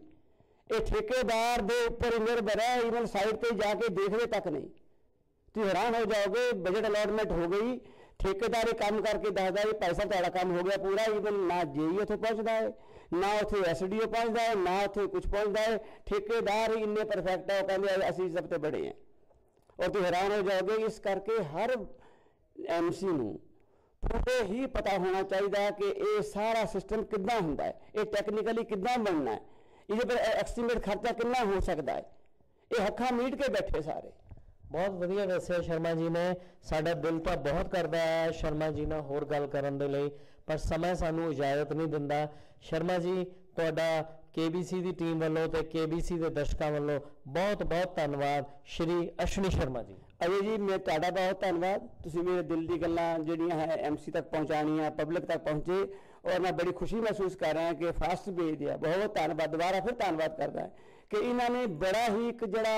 ये ठेकेदार दे उपर निर्भर है, इवन साइड पर जाके देखने तक नहीं। तुसीं हैरान हो जाओगे, बजट अलॉटमेंट हो गई ठेकेदार काम करके दसदा जी पैसा तुहाडा काम हो गया पूरा, ईवन ना जेई उत्थे पहुंचदा है, ना उत्थे SDO पहुंचदा है, ना उत्थे कुछ पहुंचदा है। ठेकेदार ही इन्ने परफेक्ट है, वो कहंदे असीं सब तो बड़े हैं। और तुसीं हैरान हो जाओगे। इस करके हर MC नूं पूरे ही पता होना चाहिए कि ये सारा सिस्टम किद्दां हुंदा है, ये टैक्नीकली किद्दां बनना है, इहदे पर एस्टीमेट खर्चा कितना हो सकता है। ये अखां मीट के बैठे सारे। बहुत वधिया दस्सिया शर्मा जी ने। साडा दिल तो बहुत करदा है शर्मा जी नाल होर गल करन दे लई, पर समय सानू इजाजत नहीं दिंदा। शर्मा जी तुहाडा KBC दी टीम वालों ते KBC दे दर्शकों वालों बहुत बहुत धन्यवाद। श्री अश्विनी शर्मा जी। अजय जी मैं तुहाडा बहुत धन्यवाद। तुसीं मेरे दिल दी गल्लां जिहड़ियां है MC तक पहुँचाणियां, पब्लिक तक पहुँचे, और मैं बड़ी खुशी महसूस कर रहा कि फास्ट भेज दिया। बहुत धन्यवाद, दोबारा फिर धन्यवाद करदा है कि इन्होंने बड़ा ही एक जड़ा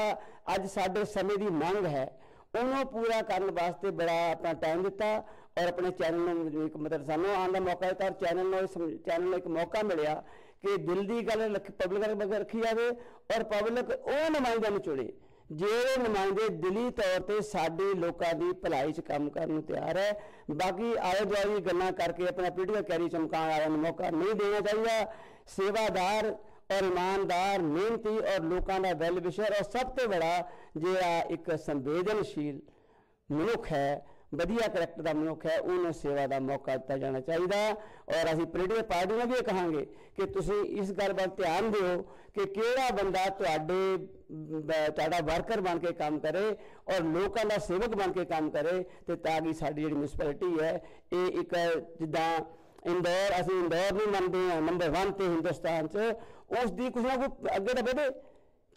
अज साडे समय की मांग है उन्होंने पूरा करने वास्ते बड़ा अपना टाइम दिता, और अपने चैनल एक मतलब सानू आने का मौका दिता, और चैनल एक मौका मिलिया कि दिल की गल पब्लिक रखी जाए, और पब्लिक वो नुमाइंदे नूं चुने ਜਿਹੜੇ नुमाइंदे दिली तौर पर साडे लोगों की भलाई च काम करने नूं तैयार है। बाकी आले दुआले गल्लां करके अपना पीढ़ी कैरी चमकाने वालों नूं मौका नहीं देना चाहिए। सेवादार और ईमानदार, मेहनती और लोगों का वैल विशर, और सब तो बड़ा जिहड़ा एक संवेदनशील मनुख है, वधिया करैक्टर का मनुख है, उन्हें सेवा का मौका दिता जाना चाहिए। और असीं पॉलिटिकल पार्टी में भी कहांगे कि तुसीं इस गल वल ध्यान दिओ कि किहड़ा बंदा तुहाडा वर्कर बन के काम करे और लोगों का सेवक बन के काम करे, तो ताकि साडी जिहड़ी म्यूनसिपैलिटी है ये एक जिद्दां इंदौर, असीं इंदौर नहीं मनते हैं नंबर 1 ते हिंदुस्तान च, उस दी कुछ ना कुछ अगे तो बढ़े।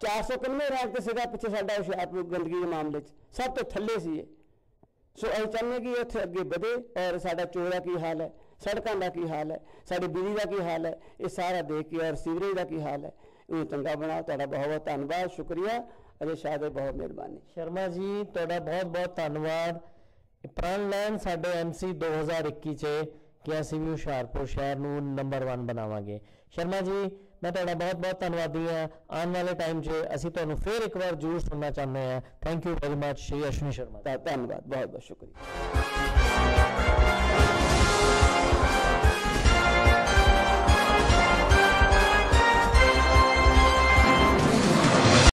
491 रैंक ते सीगा पिछे साडा हुशियारपुर गंदगी के मामले च सब तो थल्ले सी। सो असीं चाहुंदे कि उत्थे अगे बढ़े, और साडा चोर का की हाल है, सड़कों का की हाल है, साडी बिजली का की हाल है, ये सारा देख के, और सीवरेज का की हाल है, इन्हूं चंगा बनाओ। तुहाडा बहुत बहुत धन्यवाद, शुक्रिया। अजय शाह दे बहुत मेहरबानी। शर्मा जी तुहाडा बहुत बहुत धन्यवाद। प्रण लैन साडे MC 2021 च कि असीं भी हुशियारपुर शहर नूं नंबर 1 बनावांगे। शर्मा जी मैं तुहाडा बहुत बहुत धन्यवादी हाँ। आने वाले टाइम च असीं तुहानूं फिर एक बार जरूर सुनना चाहते हैं। Thank you very much Shri Ashwini Sharma. धन्यवाद, बहुत बहुत शुक्रिया।